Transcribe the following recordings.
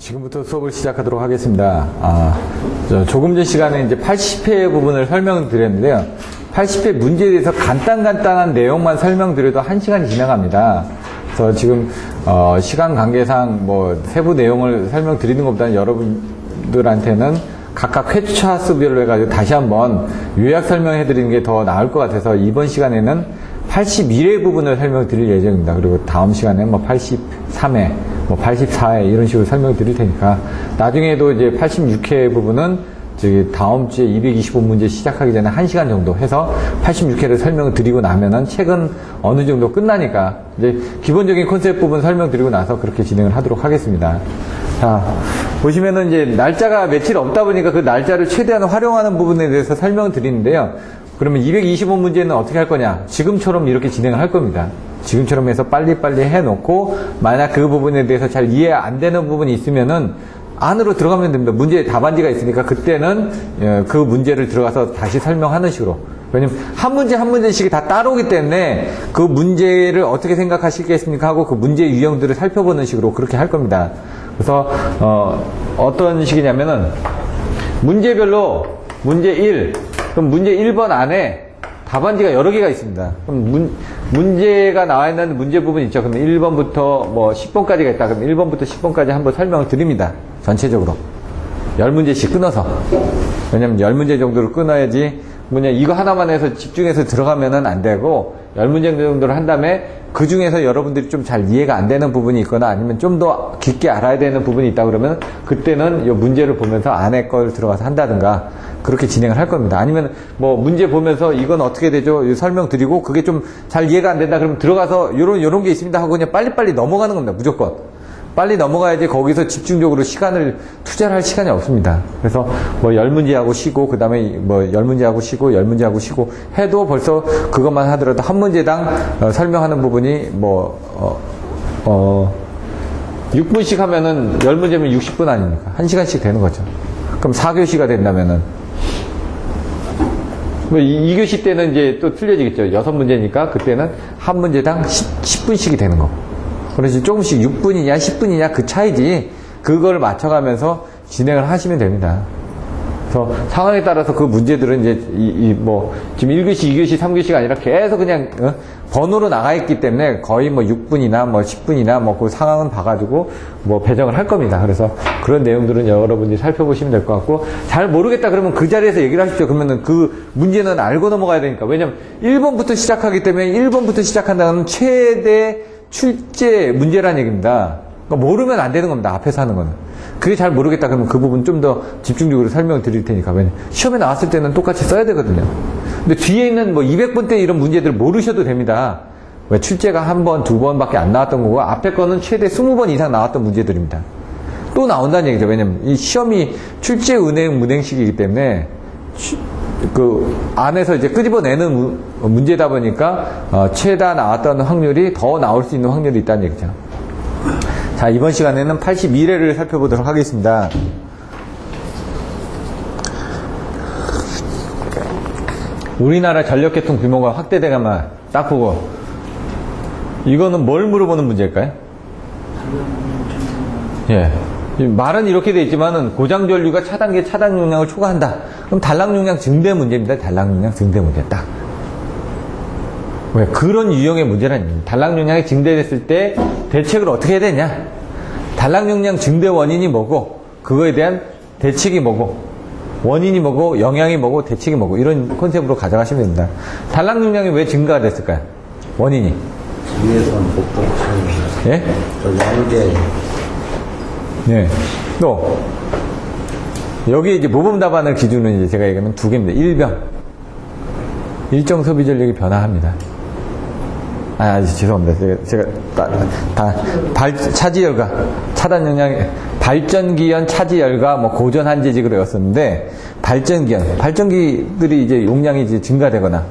지금부터 수업을 시작하도록 하겠습니다. 조금 전 시간에 이제 80회 부분을 설명드렸는데요. 80회 문제에 대해서 간단한 내용만 설명드려도 1시간이 지나갑니다. 그래서 지금, 시간 관계상 뭐 세부 내용을 설명드리는 것보다는 여러분들한테는 각각 회차 수별로 해가지고 다시 한번 요약 설명해드리는 게 더 나을 것 같아서 이번 시간에는 81회 부분을 설명드릴 예정입니다. 그리고 다음 시간에는 뭐 83회, 뭐 84회 이런 식으로 설명드릴 테니까 나중에도 이제 86회 부분은 저기 다음 주에 225문제 시작하기 전에 1시간 정도 해서 86회를 설명을 드리고 나면은 책은 어느 정도 끝나니까 이제 기본적인 컨셉 부분 설명드리고 나서 그렇게 진행을 하도록 하겠습니다. 자, 보시면은 이제 날짜가 며칠 없다 보니까 그 날짜를 최대한 활용하는 부분에 대해서 설명을 드리는데요. 그러면 225문제는 어떻게 할 거냐? 지금처럼 이렇게 진행을 할 겁니다. 지금처럼 해서 빨리빨리 해놓고 만약 그 부분에 대해서 잘 이해 안 되는 부분이 있으면은 안으로 들어가면 됩니다. 문제에 답안지가 있으니까 그때는 그 문제를 들어가서 다시 설명하는 식으로. 왜냐면 한 문제 한 문제씩이 다 따로기 때문에 그 문제를 어떻게 생각하시겠습니까 하고 그 문제 유형들을 살펴보는 식으로 그렇게 할 겁니다. 그래서 어떤 식이냐면은 문제별로 문제 1, 그럼 문제 1번 안에 답안지가 여러 개가 있습니다. 그럼 문제가 나와 있는 문제 부분 있죠. 그러면 1번부터 뭐 10번까지가 있다. 그럼 1번부터 10번까지 한번 설명을 드립니다. 전체적으로. 10문제씩 끊어서. 왜냐면 10문제 정도를 끊어야지, 뭐냐, 이거 하나만 해서 집중해서 들어가면은 안 되고, 10문제 정도를 한 다음에 그 중에서 여러분들이 좀 잘 이해가 안 되는 부분이 있거나 아니면 좀 더 깊게 알아야 되는 부분이 있다 그러면 그때는 이 문제를 보면서 안에 걸 들어가서 한다든가 그렇게 진행을 할 겁니다. 아니면 뭐 문제 보면서 이건 어떻게 되죠? 설명드리고 그게 좀 잘 이해가 안 된다 그러면 들어가서 요런 게 있습니다 하고 그냥 빨리빨리 넘어가는 겁니다. 무조건. 빨리 넘어가야지 거기서 집중적으로 시간을 투자를 할 시간이 없습니다. 그래서 뭐 10문제 하고 쉬고 그 다음에 뭐 10문제 하고 쉬고 10문제 하고 쉬고 해도 벌써 그것만 하더라도 한 문제당 설명하는 부분이 뭐 6분씩 하면은 10문제면 60분 아닙니까? 1시간씩 되는 거죠. 그럼 4교시가 된다면은 뭐 2교시 때는 이제 또 틀려지겠죠. 6문제니까 그때는 한 문제당 10분씩이 되는 거. 그래서 조금씩 6분이냐 10분이냐 그 차이지 그걸 맞춰가면서 진행을 하시면 됩니다. 그래서 상황에 따라서 그 문제들은 이제 뭐 지금 1교시, 2교시, 3교시가 아니라 계속 그냥 번호로 나가 있기 때문에 거의 뭐 6분이나 뭐 10분이나 뭐 그 상황은 봐가지고 뭐 배정을 할 겁니다. 그래서 그런 내용들은 여러분들이 살펴보시면 될 것 같고 잘 모르겠다 그러면 그 자리에서 얘기를 하십시오. 그러면은 그 문제는 알고 넘어가야 되니까. 왜냐면 1번부터 시작하기 때문에 1번부터 시작한다는 최대 출제 문제란 얘기입니다. 그러니까 모르면 안 되는 겁니다. 앞에서 하는 거는. 그게 잘 모르겠다 그러면 그 부분 좀 더 집중적으로 설명을 드릴 테니까. 왜냐면 시험에 나왔을 때는 똑같이 써야 되거든요. 근데 뒤에 있는 뭐 200번대 이런 문제들 모르셔도 됩니다. 왜 출제가 한 번, 두 번밖에 안 나왔던 거고 앞에 거는 최대 20번 이상 나왔던 문제들입니다. 또 나온다는 얘기죠. 왜냐면 이 시험이 출제 문행식이기 때문에 그 안에서 이제 끄집어내는 문제다 보니까 최다 나왔던 확률이 더 나올 수 있는 확률이 있다는 얘기죠. 자, 이번 시간에는 81회를 살펴보도록 하겠습니다. 우리나라 전력계통 규모가 확대되가만 딱 보고 이거는 뭘 물어보는 문제일까요? 예. 말은 이렇게 돼 있지만은 고장전류가 차단기의 차단 용량을 초과한다. 그럼 단락 용량 증대 문제입니다. 단락 용량 증대 문제 딱. 왜 그런 유형의 문제라니. 단락 용량이 증대됐을 때 대책을 어떻게 해야 되냐? 단락 용량 증대 원인이 뭐고 그거에 대한 대책이 뭐고 원인이 뭐고 영향이 뭐고 대책이 뭐고 이런 컨셉으로 가져가시면 됩니다. 단락 용량이 왜 증가가 됐을까요? 원인이. 위에선 복동 예? 양계. 네. 또 여기 이제 모범 답안을 기준으로 이제 제가 얘기하면 두 개입니다. 1병. 일정 소비 전력이 변화합니다. 죄송합니다. 제가 차지 열과 차단 용량 발전기연 차지 열과 뭐 고전 한재직으로 였었는데 발전기들이 이제 용량이 이제 증가되거나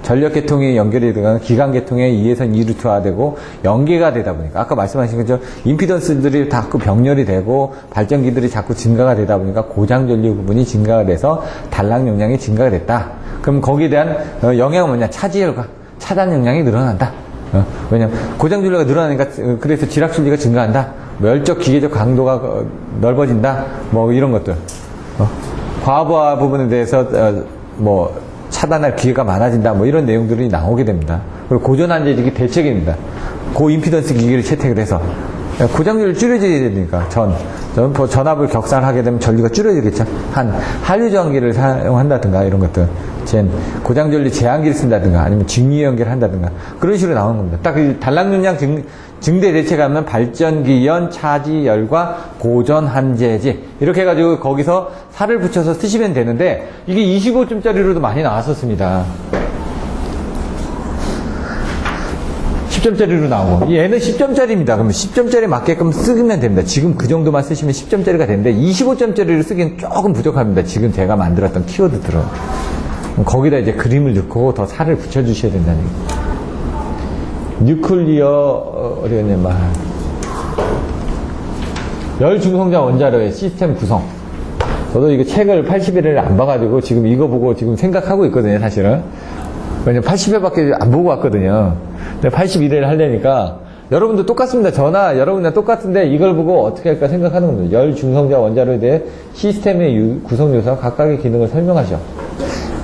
전력계통이 연결이 되거나 기관계통의 2에서 2루트화되고 연계가 되다 보니까 아까 말씀하신 거죠. 임피던스들이 자꾸 병렬이 되고 발전기들이 자꾸 증가가 되다 보니까 고장전류 부분이 증가가 돼서 단락 용량이 증가가 됐다. 그럼 거기에 대한 영향은 뭐냐? 차지 열과 차단 용량이 늘어난다. 왜냐면 고장 전류가 늘어나니까 그래서 지락 출리가 증가한다. 멸적 기계적 강도가 넓어진다, 뭐 이런 것들. 과부하 부분에 대해서 뭐 차단할 기회가 많아진다, 뭐 이런 내용들이 나오게 됩니다. 그리고 고전 한제직이 대책입니다. 고임피던스 기기를 채택을 해서 고장률을 줄여줘야 되니까 전압을 격산하게 되면 전류가 줄여지겠죠. 한류전기를 사용한다든가 이런 것들, 고장전류 제한기를 쓴다든가 아니면 직류 연기를 한다든가 그런 식으로 나오는 겁니다. 딱 단락용량 증대 대책하면 발전기연 차지열과 고전 한제지 이렇게 해가지고 거기서 살을 붙여서 쓰시면 되는데 이게 25점짜리로도 많이 나왔었습니다. 10점짜리로 나오고 얘는 10점짜리입니다. 그러면 10점짜리 맞게끔 쓰면 됩니다. 지금 그 정도만 쓰시면 10점짜리가 되는데 25점짜리를 쓰기엔 조금 부족합니다. 지금 제가 만들었던 키워드들은 거기다 이제 그림을 넣고 더 살을 붙여주셔야 된다는 얘기입니다. 뉴클리어 열중성자 원자로의 시스템 구성. 저도 이거 책을 80회를 안 봐가지고 지금 이거 보고 지금 생각하고 있거든요, 사실은. 왜냐면 80회밖에 안 보고 왔거든요. 근데 81회를 하려니까 여러분도 똑같습니다. 저나 여러분이나 똑같은데 이걸 보고 어떻게 할까 생각하는 겁니다. 열중성자 원자로에 대해 시스템의 구성 요소와 각각의 기능을 설명하죠.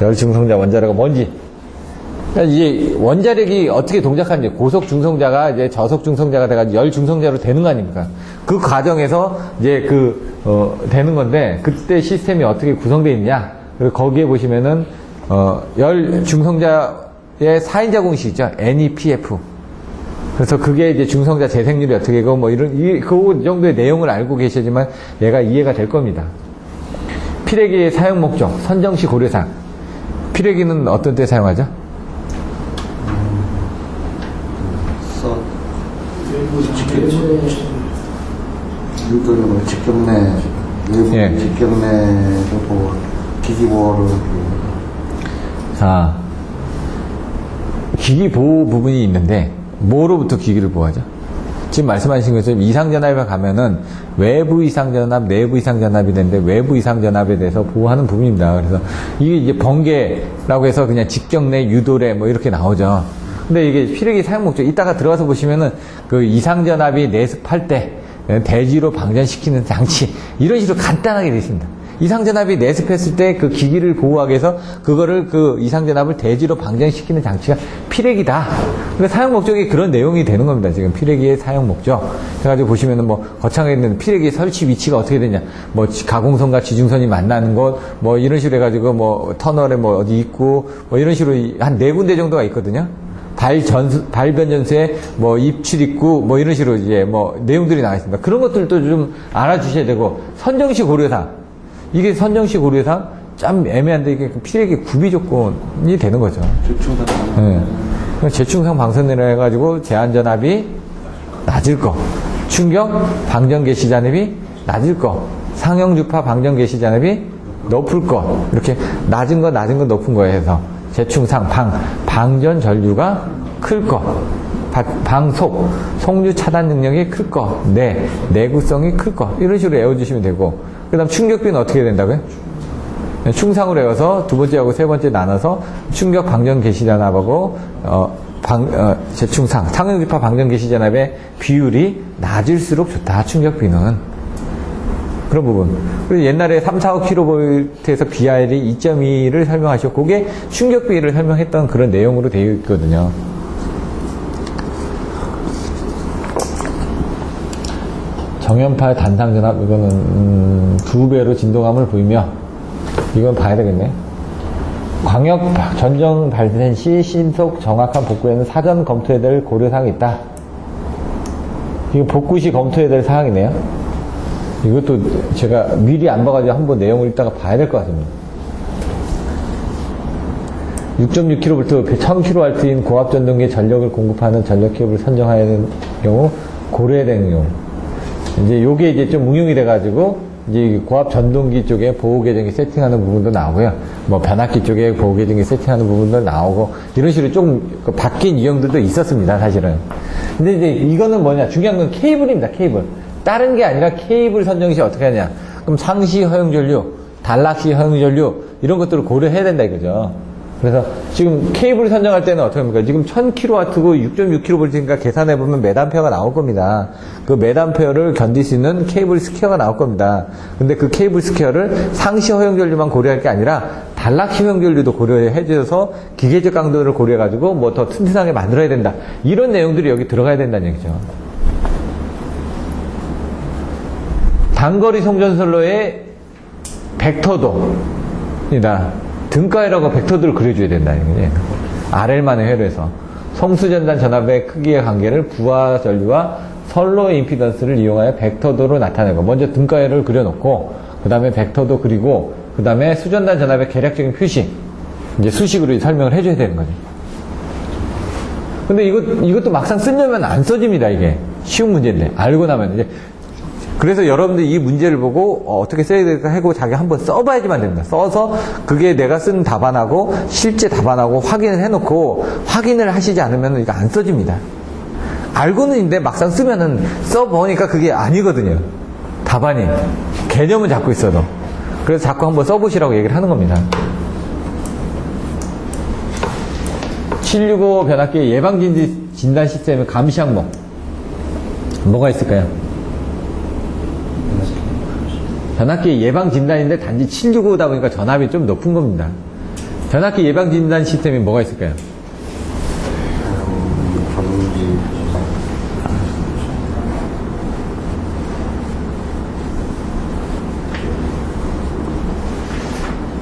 열중성자 원자로가 뭔지. 그러니까 이제 원자력이 어떻게 동작하는지, 고속 중성자가 이제 저속 중성자가 돼가지고 열 중성자로 되는 거 아닙니까? 그 과정에서 이제 되는 건데, 그때 시스템이 어떻게 구성되어 있냐. 그리고 거기에 보시면은, 열 중성자의 4인자 공식이죠. NEPF. 그래서 그게 이제 중성자 재생률이 어떻게 되고, 뭐 그 정도의 내용을 알고 계시지만 얘가 이해가 될 겁니다. 피레기의 사용 목적, 선정시 고려사항. 피레기는 어떤 때 사용하죠? 유도력을 직경내, 외부 직경내로 기기보호를. 자, 기기 보호 부분이 있는데, 뭐로부터 기기를 보호하죠? 지금 말씀하신 것처럼 이상전압에 가면은 외부 이상전압, 내부 이상전압이 되는데 외부 이상전압에 대해서 보호하는 부분입니다. 그래서 이게 이제 번개라고 해서 그냥 직경내, 유도래 뭐 이렇게 나오죠. 근데 이게 피레기 사용 목적, 이따가 들어가서 보시면은 그 이상전압이 내습할 때 대지로 방전시키는 장치, 이런 식으로 간단하게 되어 있습니다. 이상전압이 내습했을 때 그 기기를 보호하기 위해서 그거를 그 이상전압을 대지로 방전시키는 장치가 피레기다. 그러니까 사용 목적이 그런 내용이 되는 겁니다. 지금 피레기의 사용 목적. 그래가지고 보시면은 뭐 거창하게 있는 피레기 설치 위치가 어떻게 되냐. 뭐 가공선과 지중선이 만나는 곳, 뭐 이런 식으로 해가지고 뭐 터널에 뭐 어디 있고, 뭐 이런 식으로 한 4군데 정도가 있거든요. 발변전소에 뭐 입출 입구 뭐 이런 식으로 이제 뭐 내용들이 나와 있습니다. 그런 것들도 좀 알아주셔야 되고, 선정시 고려사항. 이게 선정시 고려사항 참 애매한데 이게 피레기 구비 조건이 되는 거죠. 재충상. 네. 재충상 방선이라 해가지고 제한전압이 낮을 거, 충격 방전 개시 잔압이 낮을 거, 상형주파 방전 개시 잔압이 높을 거, 이렇게 낮은 거 높은 거에 해서 재충상 방전 전류가 클 거, 방속 송류 차단 능력이 클 거, 내구성이 클 거, 이런 식으로 외워주시면 되고, 그 다음 충격비는 어떻게 해야 된다고요? 충상으로 외워서 두 번째하고 세 번째 나눠서 충격 방전 개시 잔압하고 재충상 상형주파 방전 개시 잔압의 비율이 낮을수록 좋다. 충격비는 그런 부분. 그리고 옛날에 3, 4, 5kV에서 BR이 2.2를 설명하셨고, 그게 충격비를 설명했던 그런 내용으로 되어 있거든요. 정연파 단상전압, 이거는 2배로 진동함을 보이며, 이건 봐야 되겠네. 광역 전정 발생 시 신속 정확한 복구에는 사전 검토해야 될 고려사항이 있다. 이거 복구 시 검토해야 될 사항이네요. 이것도 제가 미리 안 봐가지고 한번 내용을 이따가 봐야 될 것 같습니다. 6.6kV, 1000kV인 고압전동기에 전력을 공급하는 전력 케이블을 선정해야 되는 경우 고려해야 되는 경우. 이제 요게 이제 좀 응용이 돼가지고 이제 고압 전동기 쪽에 보호 계정기 세팅하는 부분도 나오고요. 뭐 변압기 쪽에 보호 계정기 세팅하는 부분도 나오고, 이런 식으로 좀 바뀐 유형들도 있었습니다, 사실은. 근데 이제 이거는 뭐냐, 중요한 건 케이블입니다, 케이블. 다른 게 아니라 케이블 선정 시 어떻게 하냐. 그럼 상시 허용 전류, 단락시 허용 전류, 이런 것들을 고려해야 된다 이거죠. 그래서 지금 케이블 선정할 때는 어떻게 합니까? 지금 1000kW고 6.6kV니까 계산해보면 매담페어가 나올 겁니다. 그 매담페어를 견딜 수 있는 케이블 스퀘어가 나올 겁니다. 근데 그 케이블 스퀘어를 상시 허용 전류만 고려할 게 아니라 단락시 허용 전류도 고려해 주셔서 기계적 강도를 고려해가지고 뭐 더 튼튼하게 만들어야 된다. 이런 내용들이 여기 들어가야 된다는 얘기죠. 단거리 송전선로의 벡터도입니다. 등가이라고 벡터들을 그려줘야 된다는 거지. RL만의 회로 해서 송수전단 전압의 크기의 관계를 부하 전류와 선로의 임피던스를 이용하여 벡터도로 나타내고, 먼저 등가이를 그려놓고 그 다음에 벡터도 그리고 그 다음에 수전단 전압의 계략적인 표시, 이제 수식으로 설명을 해줘야 되는 거죠. 근데 이것도 막상 쓰려면 안 써집니다. 이게 쉬운 문제인데 알고 나면 이제. 그래서 여러분들 이 문제를 보고 어떻게 써야 될까 하고 자기 한번 써봐야지만 됩니다. 써서 그게 내가 쓴 답안하고 실제 답안하고 확인을 해놓고 확인을 하시지 않으면 이거 안 써집니다. 알고는 있는데 막상 쓰면은 써보니까 그게 아니거든요. 답안이. 개념은 잡고 있어도. 그래서 자꾸 한번 써보시라고 얘기를 하는 겁니다. 765 변압기 예방진단 시스템의 감시 항목. 뭐가 있을까요? 변압기 예방진단인데 단지 765다 보니까 전압이 좀 높은 겁니다. 변압기 예방진단 시스템이 뭐가 있을까요? 전기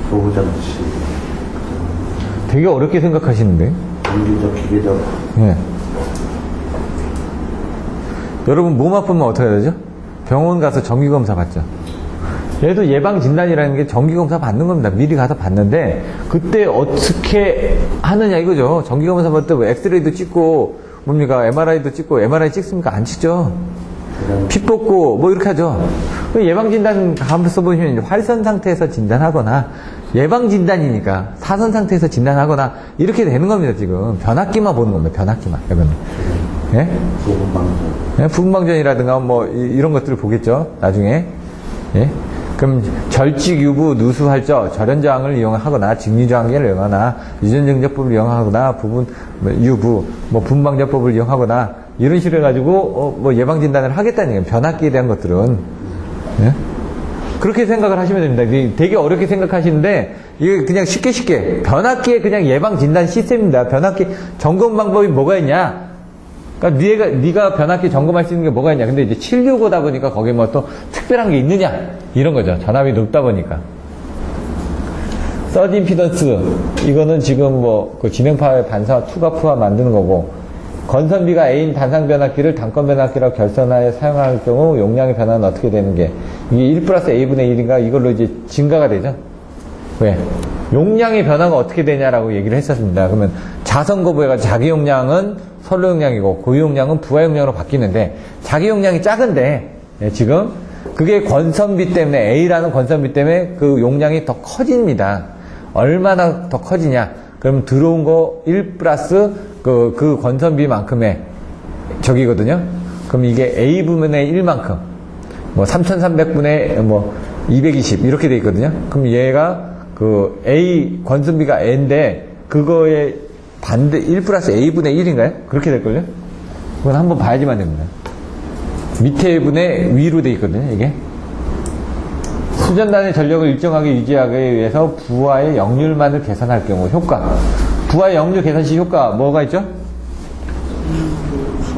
보호장치, 되게 어렵게 생각하시는데? 전기적, 기계적. 네. 여러분 몸 아프면 어떻게 해야 되죠? 병원 가서 정기검사 받죠. 얘도 예방진단이라는 게 정기검사 받는 겁니다. 미리 가서 받는데 그때 어떻게 하느냐 이거죠. 정기검사 받을 때 뭐 엑스레이도 찍고 뭡니까 MRI도 찍고, MRI 찍습니까? 안 찍죠. 피 뽑고 뭐 이렇게 하죠. 예방진단 한번 써보시면 이제 활선 상태에서 진단하거나, 예방진단이니까 사선 상태에서 진단하거나 이렇게 되는 겁니다. 지금 변압기만 보는 겁니다. 변압기만. 예? 부분방전. 예? 부분방전이라든가 뭐 이런 것들을 보겠죠. 나중에. 예? 그럼 절직 유부 누수 할저 절연 저항을 이용하거나 직류 저항계를 이용하거나 유전 정제법을 이용하거나 부분 유부 뭐 분방전법을 이용하거나 이런 식으로 해가지고 뭐 예방 진단을 하겠다는 얘기예요. 변압기에 대한 것들은. 예? 그렇게 생각을 하시면 됩니다. 되게 어렵게 생각하시는데 이게 그냥 쉽게 변압기의 그냥 예방 진단 시스템입니다. 변압기 점검 방법이 뭐가 있냐? 그러니까 네가 변압기 점검할 수 있는 게 뭐가 있냐. 근데 이제 765다 보니까 거기에 뭐 또 특별한 게 있느냐 이런 거죠. 전압이 높다 보니까. 서지 임피던스 이거는 지금 뭐 그 진행파의 반사 투과푸와 만드는 거고, 건선비가 A인 단상 변압기를 단건 변압기라고 결선하여 사용할 경우 용량의 변화는 어떻게 되는 게, 이게 1 플러스 A분의 1인가 이걸로 이제 증가가 되죠. 왜? 용량의 변화가 어떻게 되냐라고 얘기를 했었습니다. 그러면 자선거부해가지고 자기 용량은 선로 용량이고 고유 용량은 부하 용량으로 바뀌는데, 자기 용량이 작은데 지금 그게 권선비 때문에, A라는 권선비 때문에 그 용량이 더 커집니다. 얼마나 더 커지냐? 그럼 들어온 거 1 플러스 그 권선비만큼의 저기거든요. 그럼 이게 A분의 1만큼, 뭐 3300분의 뭐 220 이렇게 돼 있거든요. 그럼 얘가 그 A 권선비가 N데 그거에 반대 1 플러스 A분의 1인가요? 그렇게 될걸요? 그건 한번 봐야지만 됩니다. 밑에 분의 위로 돼 있거든요, 이게. 수전단의 전력을 일정하게 유지하기 위해서 부하의 역률만을 계산할 경우 효과. 부하의 역률 계산 시 효과 뭐가 있죠?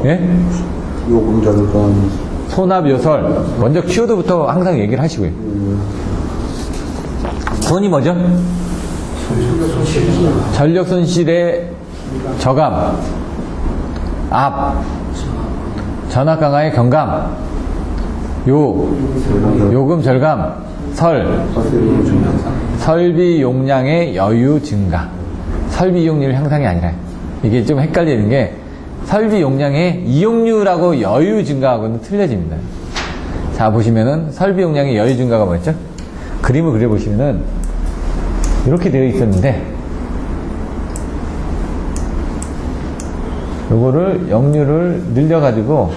예? 요금 절감. 손합 요설. 먼저 키워드부터 항상 얘기를 하시고요. 손이 뭐죠? 전력 손실의 저감, 압, 전압 강화의 경감, 요금 절감, 설비 용량의 여유 증가. 설비 이용률 향상이 아니라, 이게 좀 헷갈리는 게 설비 용량의 이용률하고 여유 증가하고는 틀려집니다. 자, 보시면은 설비 용량의 여유 증가가 뭐였죠? 그림을 그려보시면은 이렇게 되어 있었는데, 요거를 역률을 늘려가지고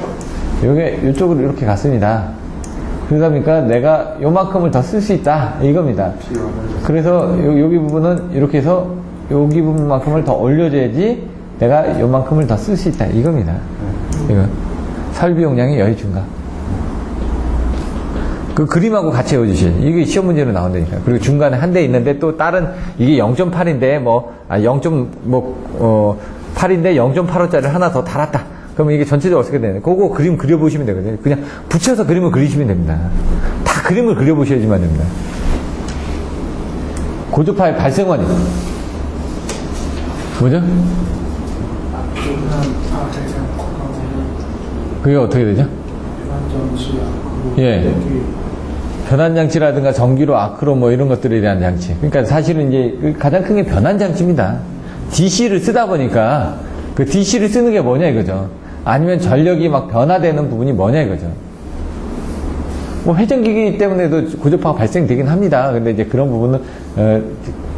이쪽으로 이렇게 갔습니다. 그러다 보니까 내가 요만큼을 더 쓸 수 있다 이겁니다. 그래서 여기 부분은 이렇게 해서 여기 부분만큼을 더 올려줘야지 내가 요만큼을 더 쓸 수 있다. 이겁니다. 이거. 설비 용량의 여유 증가. 그 그림하고 같이 외워주셔야지. 이게 시험 문제로 나온다니까요. 그리고 중간에 한 대 있는데 또 다른, 이게 0.8인데 8인데 0.85짜리를 하나 더 달았다. 그러면 이게 전체적으로 어떻게 되냐. 그거 그림 그려보시면 되거든요. 그냥 붙여서 그림을 그리시면 됩니다. 다 그림을 그려보셔야지만 됩니다. 고주파의 발생 원인. 뭐죠? 그게 어떻게 되죠? 예. 변환장치라든가 전기로 아크로 뭐 이런 것들에 대한 장치. 그러니까 사실은 이제 가장 큰 게 변환장치입니다. DC를 쓰다 보니까 그 DC를 쓰는 게 뭐냐 이거죠. 아니면 전력이 막 변화되는 부분이 뭐냐 이거죠. 뭐 회전기기 때문에도 고주파가 발생되긴 합니다. 근데 이제 그런 부분은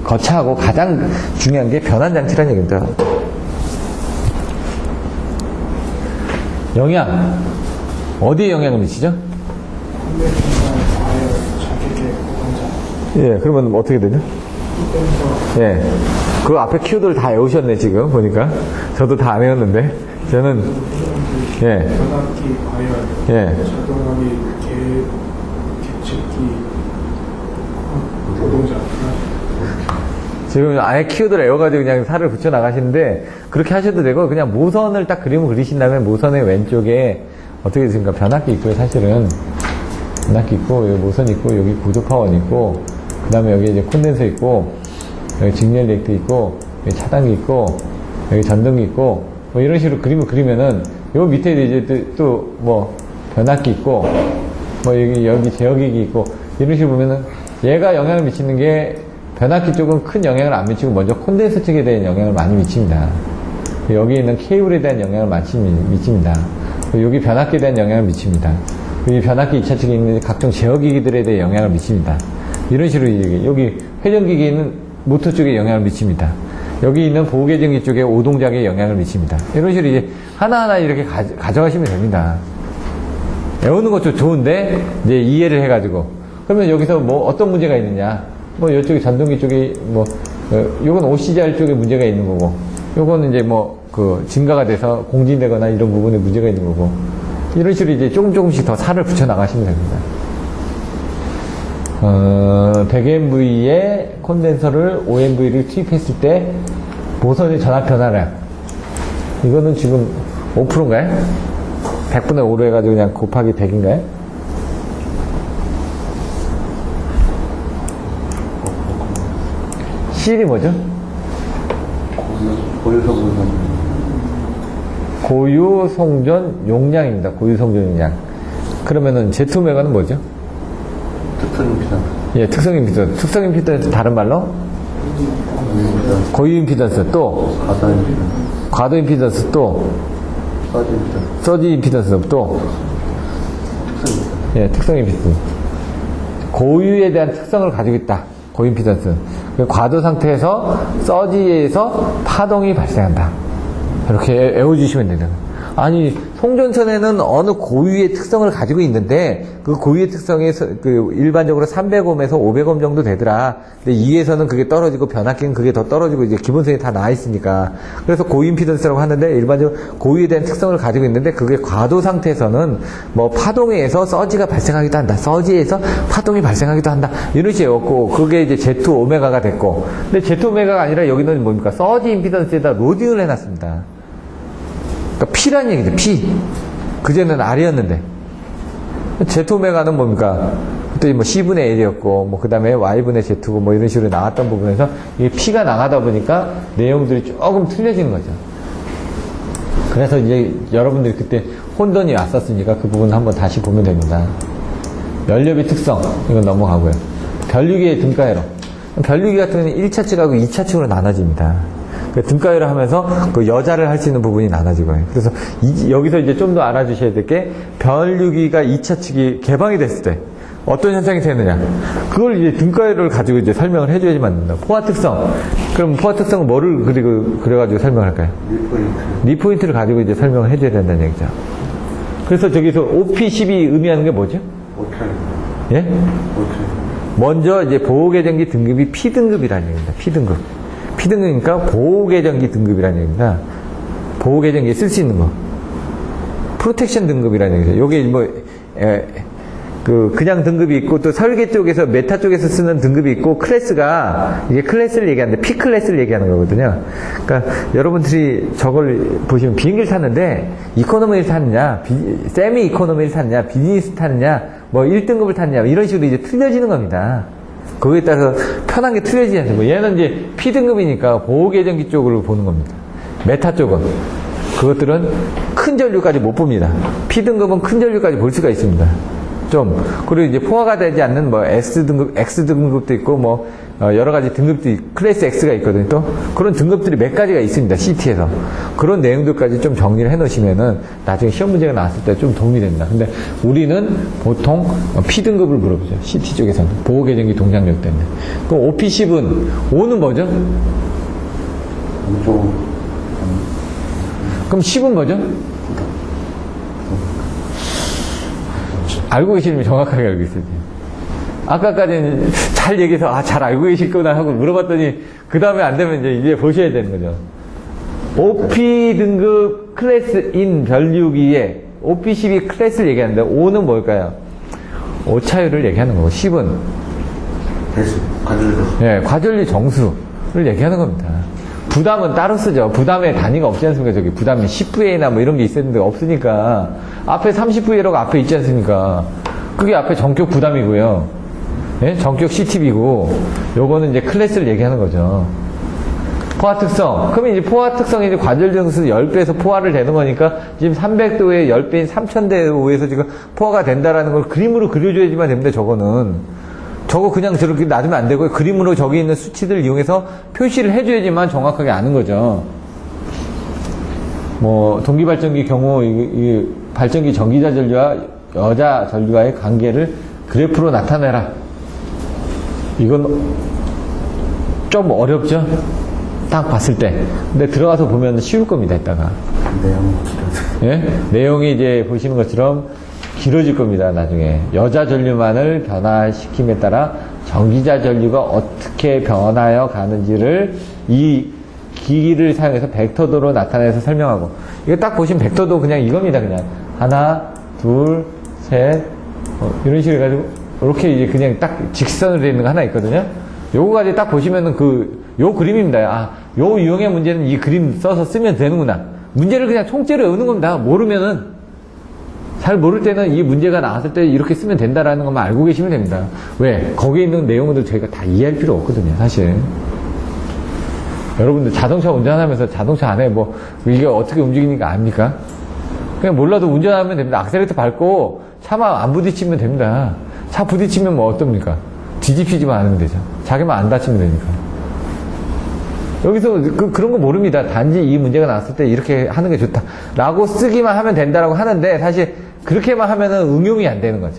거차하고 가장 중요한 게 변환장치라는 얘기입니다. 영향. 어디에 영향을 미치죠? 예, 그러면 어떻게 되죠? 예. 그 앞에 키워드를 다 외우셨네, 지금, 보니까. 저도 다 안 외웠는데. 저는, 예. 변압기, 과열, 예. 작동하기, 객측기, 노동자. 지금 아예 키워드를 외워가지고 그냥 살을 붙여 나가시는데, 그렇게 하셔도 되고, 그냥 모선을 딱 그림을 그리신 다음에 모선의 왼쪽에 어떻게 되십니까? 변압기 있고요, 사실은. 변압기 있고, 여기 모선 있고, 여기 고주파원 있고, 그 다음에 여기 이제 콘덴서 있고, 여기 직렬 리액터 있고, 여기 차단기 있고, 여기 전등기 있고, 뭐 이런 식으로 그림을 그리면은, 요 밑에 이제 또 뭐, 변압기 있고, 뭐 여기 제어기기 있고, 이런 식으로 보면은, 얘가 영향을 미치는 게, 변압기 쪽은 큰 영향을 안 미치고, 먼저 콘덴서 쪽에 대한 영향을 많이 미칩니다. 여기 있는 케이블에 대한 영향을 많이 미칩니다. 여기 변압기에 대한 영향을 미칩니다. 이 변압기 2차 측에 있는 각종 제어기기들에 대해 영향을 미칩니다. 이런 식으로 여기 회전기기는 모터 쪽에 영향을 미칩니다. 여기 있는 보호계정기 쪽에 오동작에 영향을 미칩니다. 이런 식으로 이제 하나하나 이렇게 가져가시면 됩니다. 외우는 것도 좋은데 이제 이해를 해가지고 그러면 여기서 뭐 어떤 문제가 있느냐? 뭐 이쪽에 전동기 쪽에 뭐 요건 OCR 쪽에 문제가 있는 거고 요거는 이제 뭐 그 증가가 돼서 공진되거나 이런 부분에 문제가 있는 거고 이런 식으로 이제 조금씩 더 살을 붙여 나가시면 됩니다.100MV의 콘덴서를 5MV를 투입했을 때 모선의 전압 변화량 이거는 지금 5%인가요? 100분의 5로 해가지고 그냥 곱하기 100인가요? C이 뭐죠? 고유송전 용량입니다. 고유송전 용량. 그러면은 Z-오메가는 뭐죠? 특성 임피던스. 예, 특성 임피던스. 특성 임피던스 다른 말로? 고유 임피던스 또? 과도 임피던스 또? 서지 임피던스 또? 예, 특성 임피던스. 고유에 대한 특성을 가지고 있다. 고유 임피던스. 과도 상태에서 서지에서 파동이 발생한다. 이렇게 외워주시면 됩니다. 아니, 송전선에는 어느 고유의 특성을 가지고 있는데, 그 고유의 특성에서, 일반적으로 300옴에서 500옴 정도 되더라. 근데 2에서는 그게 떨어지고, 변압기는 그게 더 떨어지고, 이제 기본성이 다 나와있으니까. 그래서 고유 임피던스라고 하는데, 일반적으로 고유에 대한 특성을 가지고 있는데, 그게 과도 상태에서는, 뭐, 파동에 의해서 서지가 발생하기도 한다. 서지에서 파동이 발생하기도 한다. 이런 식이었고, 그게 이제 Z-오메가가 됐고. 근데 Z-오메가가 아니라 여기는 뭡니까? 서지 임피던스에다 로딩을 해놨습니다. 그러니까 P란 얘기죠. P. 그전에는 R이었는데. Z-오메가는 뭡니까? 또 뭐 C분의 L이었고, 뭐 그 다음에 Y분의 Z고 뭐 이런 식으로 나왔던 부분에서 이게 P가 나가다 보니까 내용들이 조금 틀려지는 거죠. 그래서 이제 여러분들이 그때 혼돈이 왔었으니까 그 부분 한번 다시 보면 됩니다. 연료비 특성. 이건 넘어가고요. 변류기의 등가회로. 변류기 같은 경우는 1차 측하고 2차 측으로 나눠집니다. 등가위를 하면서 그 여자를 할 수 있는 부분이 나눠지고요. 그래서 여기서 이제 좀 더 알아주셔야 될 게 변류기가 2차 측이 개방이 됐을 때 어떤 현상이 되느냐. 그걸 이제 등가위를 가지고 이제 설명을 해줘야지만 됩니다. 포화 특성. 그럼 포화 특성은 뭐를 그래가지고 설명할까요? 리포인트를 가지고 이제 설명을 해줘야 된다는 얘기죠. 그래서 저기서 OP10이 의미하는 게 뭐죠? 예? 먼저 이제 보호계정기 등급이 P등급이라는 얘기입니다. P등급. P등급이니까 보호계정기 등급이라는 얘기입니다. 보호계정기에 쓸 수 있는 거. 프로텍션 등급이라는 얘기죠. 요게 뭐, 그냥 등급이 있고, 또 설계 쪽에서, 메타 쪽에서 쓰는 등급이 있고, 클래스가, 이게 클래스를 얘기하는데, P 클래스를 얘기하는 거거든요. 그러니까, 여러분들이 저걸 보시면 비행기를 탔는데, 이코노미를 탔느냐, 세미 이코노미를 탔느냐, 비즈니스 탔느냐, 뭐 1등급을 탔느냐, 이런 식으로 이제 틀려지는 겁니다. 거기에 따라서 편한 게 틀려지지 않습니까? 얘는 이제 P등급이니까 보호계정기 쪽으로 보는 겁니다. 메타 쪽은. 그것들은 큰 전류까지 못 봅니다. P등급은 큰 전류까지 볼 수가 있습니다. 좀. 그리고 이제 포화가 되지 않는 뭐 S등급, X등급도 있고 뭐 여러 가지 등급들이, 클래스 X가 있거든요. 또 그런 등급들이 몇 가지가 있습니다. CT에서. 그런 내용들까지 좀 정리를 해 놓으시면은 나중에 시험 문제가 나왔을 때 좀 도움이 됩니다. 근데 우리는 보통 P등급을 물어보죠. CT 쪽에서는. 보호계정기 동작력 때문에. 그럼 OP10은, O는 뭐죠? 그럼 10은 뭐죠? 알고 계시면 정확하게 알고 있어요. 아까까지는 잘 얘기해서, 잘 알고 계실거나 하고 물어봤더니, 그 다음에 안 되면 이제 보셔야 되는 거죠. OP 등급 클래스인 전류기에 OP12 클래스를 얘기하는데, O는 뭘까요? 오차율을 얘기하는 거고, 10은? 배수, 과전류. 예, 과전류 정수를 얘기하는 겁니다. 부담은 따로 쓰죠. 부담의 단위가 없지 않습니까? 저기 부담이 10VA나 뭐 이런 게 있었는데 없으니까 앞에 30VA라고 앞에 있지 않습니까? 그게 앞에 전격 부담이고요. 예? 전격 CTB고 요거는 이제 클래스를 얘기하는 거죠. 포화 특성. 그러면 이제 포화 특성이 이제 과전류 정수 10배에서 포화를 되는 거니까 지금 300도에 10배인 3000도에서 지금 포화가 된다라는 걸 그림으로 그려줘야지만 됩니다. 저거는. 저거 그냥 저렇게 놔두면 안 되고요. 그림으로 저기 있는 수치들을 이용해서 표시를 해줘야지만 정확하게 아는 거죠. 뭐 동기발전기 경우 이 발전기 전기자 전류와 여자 전류와의 관계를 그래프로 나타내라. 이건 좀 어렵죠? 딱 봤을 때. 근데 들어가서 보면 쉬울 겁니다. 이따가. 내용이 길어서. 예? 내용이 이제 보시는 것처럼 길어질 겁니다. 나중에 여자 전류만을 변화시킴에 따라 전기자 전류가 어떻게 변하여 가는지를 이 기기를 사용해서 벡터도로 나타내서 설명하고, 이거 딱 보시면 벡터도 그냥 이겁니다. 그냥 하나, 둘, 셋, 이런 식으로 해가지고 이렇게 이제 그냥 딱 직선으로 되어 있는 거 하나 있거든요. 요거까지 딱 보시면은 요 그림입니다. 요 유형의 문제는 이 그림 써서 쓰면 되는구나. 문제를 그냥 총체로 외우는 겁니다. 모르면은, 잘 모를 때는 이 문제가 나왔을 때 이렇게 쓰면 된다라는 것만 알고 계시면 됩니다. 왜? 거기에 있는 내용들 저희가 다 이해할 필요 없거든요, 사실. 여러분들 자동차 운전하면서 자동차 안에 뭐, 이게 어떻게 움직이니까 압니까? 그냥 몰라도 운전하면 됩니다. 악셀레이터 밟고 차만 안 부딪히면 됩니다. 차 부딪히면 뭐 어떻습니까? 뒤집히지만 않으면 되죠. 자기만 안 다치면 되니까. 여기서 그런 거 모릅니다. 단지 이 문제가 나왔을 때 이렇게 하는 게 좋다 라고 쓰기만 하면 된다라고 하는데, 사실 그렇게만 하면은 응용이 안 되는 거죠.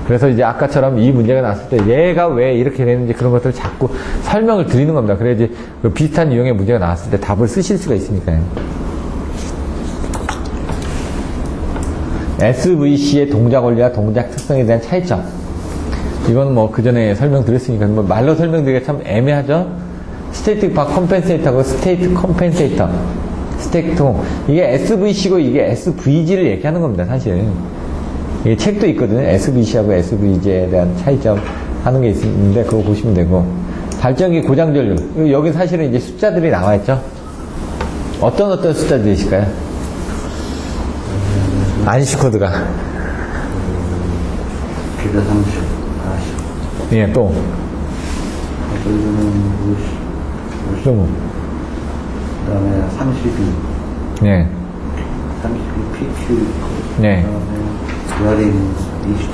그래서 이제 아까처럼 이 문제가 나왔을 때 얘가 왜 이렇게 되는지 그런 것들을 자꾸 설명을 드리는 겁니다. 그래야지 그 비슷한 유형의 문제가 나왔을 때 답을 쓰실 수가 있으니까요. SVC의 동작 원리와 동작 특성에 대한 차이점. 이건 뭐 그 전에 설명드렸으니까 뭐 말로 설명드리기가 참 애매하죠. 스테이틱 바 컴펜세이터하고 스테이트 컴펜세이터, 스테이트, 이게 SVC고 이게 SVG를 얘기하는 겁니다. 사실 이게 책도 있거든요. SVC하고 SVG에 대한 차이점 하는 게 있는데 그거 보시면 되고, 발전기 고장 전류, 여기 사실은 이제 숫자들이 나와 있죠. 어떤 숫자들이 있을까요? 안시 코드가 비례 30, 40. 예, 또 전류는 50, 또 뭐? 그 다음에 32, 예, 32 PQ, 네. 그 다음에 베어링 27,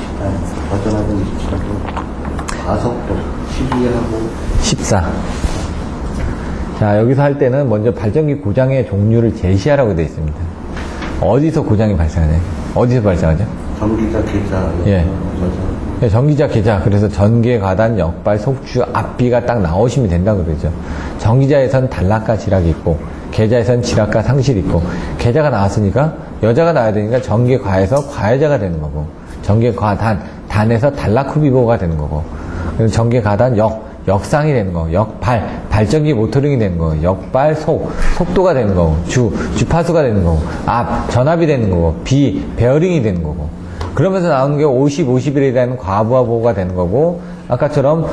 버전하고 27하고 가속도 12하고 14. 자, 여기서 할 때는 먼저 발전기 고장의 종류를 제시하라고 되어 있습니다. 어디서 고장이 발생하냐? 어디서 발생하죠? 전기자, 계자, 예. 여자. 네, 전기자, 계자. 그래서 전개, 과단, 역발, 속주, 앞비가 딱 나오시면 된다고 그러죠. 전기자에선 단락과 지락이 있고, 계자에선 지락과 상실이 있고, 계자가 나왔으니까 여자가 나와야 되니까 전개, 과에서 과여자가 되는 거고, 전개, 과, 단에서 단락 후비보가 되는 거고, 전개, 과단, 역상이 되는 거, 발전기 모터링이 되는 거, 역발, 속도가 되는 거, 주파수가 되는 거, 전압이 되는 거고, 베어링이 되는 거고. 그러면서 나오는 게 50, 51에 대한 과부하 보호가 되는 거고, 아까처럼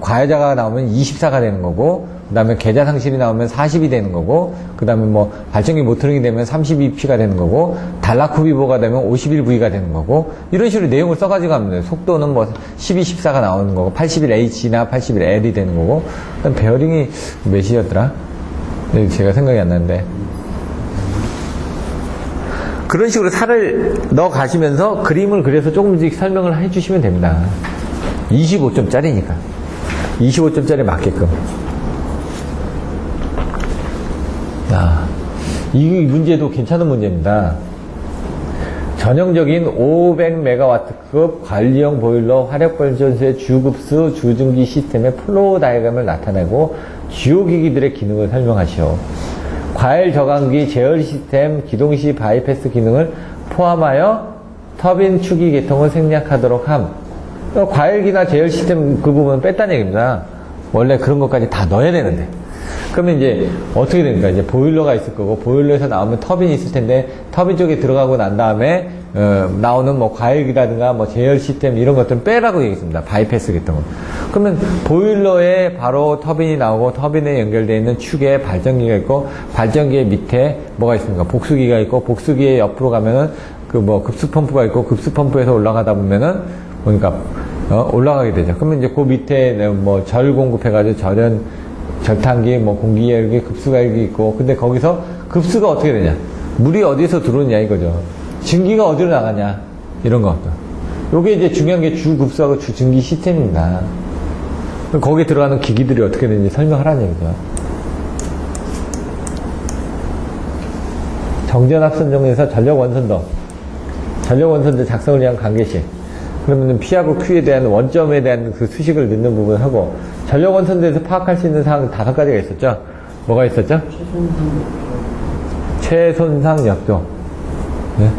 과여자가 나오면 24가 되는 거고, 그 다음에 계좌 상실이 나오면 40이 되는 거고, 그 다음에 발전기 모터링이 되면 32P가 되는 거고, 달라쿠비보가 되면 51V가 되는 거고, 이런 식으로 내용을 써가지고 하면 속도는 12, 14가 나오는 거고, 81H나 81L이 되는 거고, 그 다음 베어링이 몇이었더라? 제가 생각이 안 나는데. 그런 식으로 살을 넣어 가시면서 그림을 그려서 조금씩 설명을 해 주시면 됩니다. 25점짜리니까. 25점짜리 맞게끔. 이 문제도 괜찮은 문제입니다. 전형적인 500메가와트급 관리용 보일러 화력발전소의 주급수 주증기 시스템의 플로우 다이어그램을 나타내고 주요 기기들의 기능을 설명하시오. 과일 저감기 제어 시스템 기동시 바이패스 기능을 포함하여 터빈 추기 계통을 생략하도록 함. 과일기나 제어 시스템 그 부분은 뺐다는 얘기입니다. 원래 그런 것까지 다 넣어야 되는데. 그러면 이제 어떻게 됩니까? 이제 보일러가 있을 거고, 보일러에서 나오면 터빈이 있을 텐데, 터빈 쪽에 들어가고 난 다음에, 나오는 과일기라든가 제어 시스템 이런 것들은 빼라고 얘기했습니다. 바이패스 계통은. 그러면 보일러에 바로 터빈이 나오고, 터빈에 연결되어 있는 축에 발전기가 있고, 발전기의 밑에 뭐가 있습니까? 복수기가 있고, 복수기의 옆으로 가면은 급수펌프가 있고, 급수펌프에서 올라가다 보면은, 올라가게 되죠. 그러면 이제 그 밑에 절 공급해가지고 절탄기, 공기열기, 급수갈기 있고, 근데 거기서 급수가 어떻게 되냐? 물이 어디서 들어오냐 이거죠. 증기가 어디로 나가냐? 이런 것도. 요게 이제 중요한 게 주급수하고 주증기 시스템입니다. 거기에 들어가는 기기들이 어떻게 되는지 설명하라는 얘기죠. 정전합선정에서 전력원선도 작성을 위한 관계식. 그러면 P하고 Q에 대한 원점에 대한 그 수식을 넣는 부분을 하고, 전력원선도에서 파악할 수 있는 사항 5가지가 있었죠? 뭐가 있었죠? 최손상 역조. 네?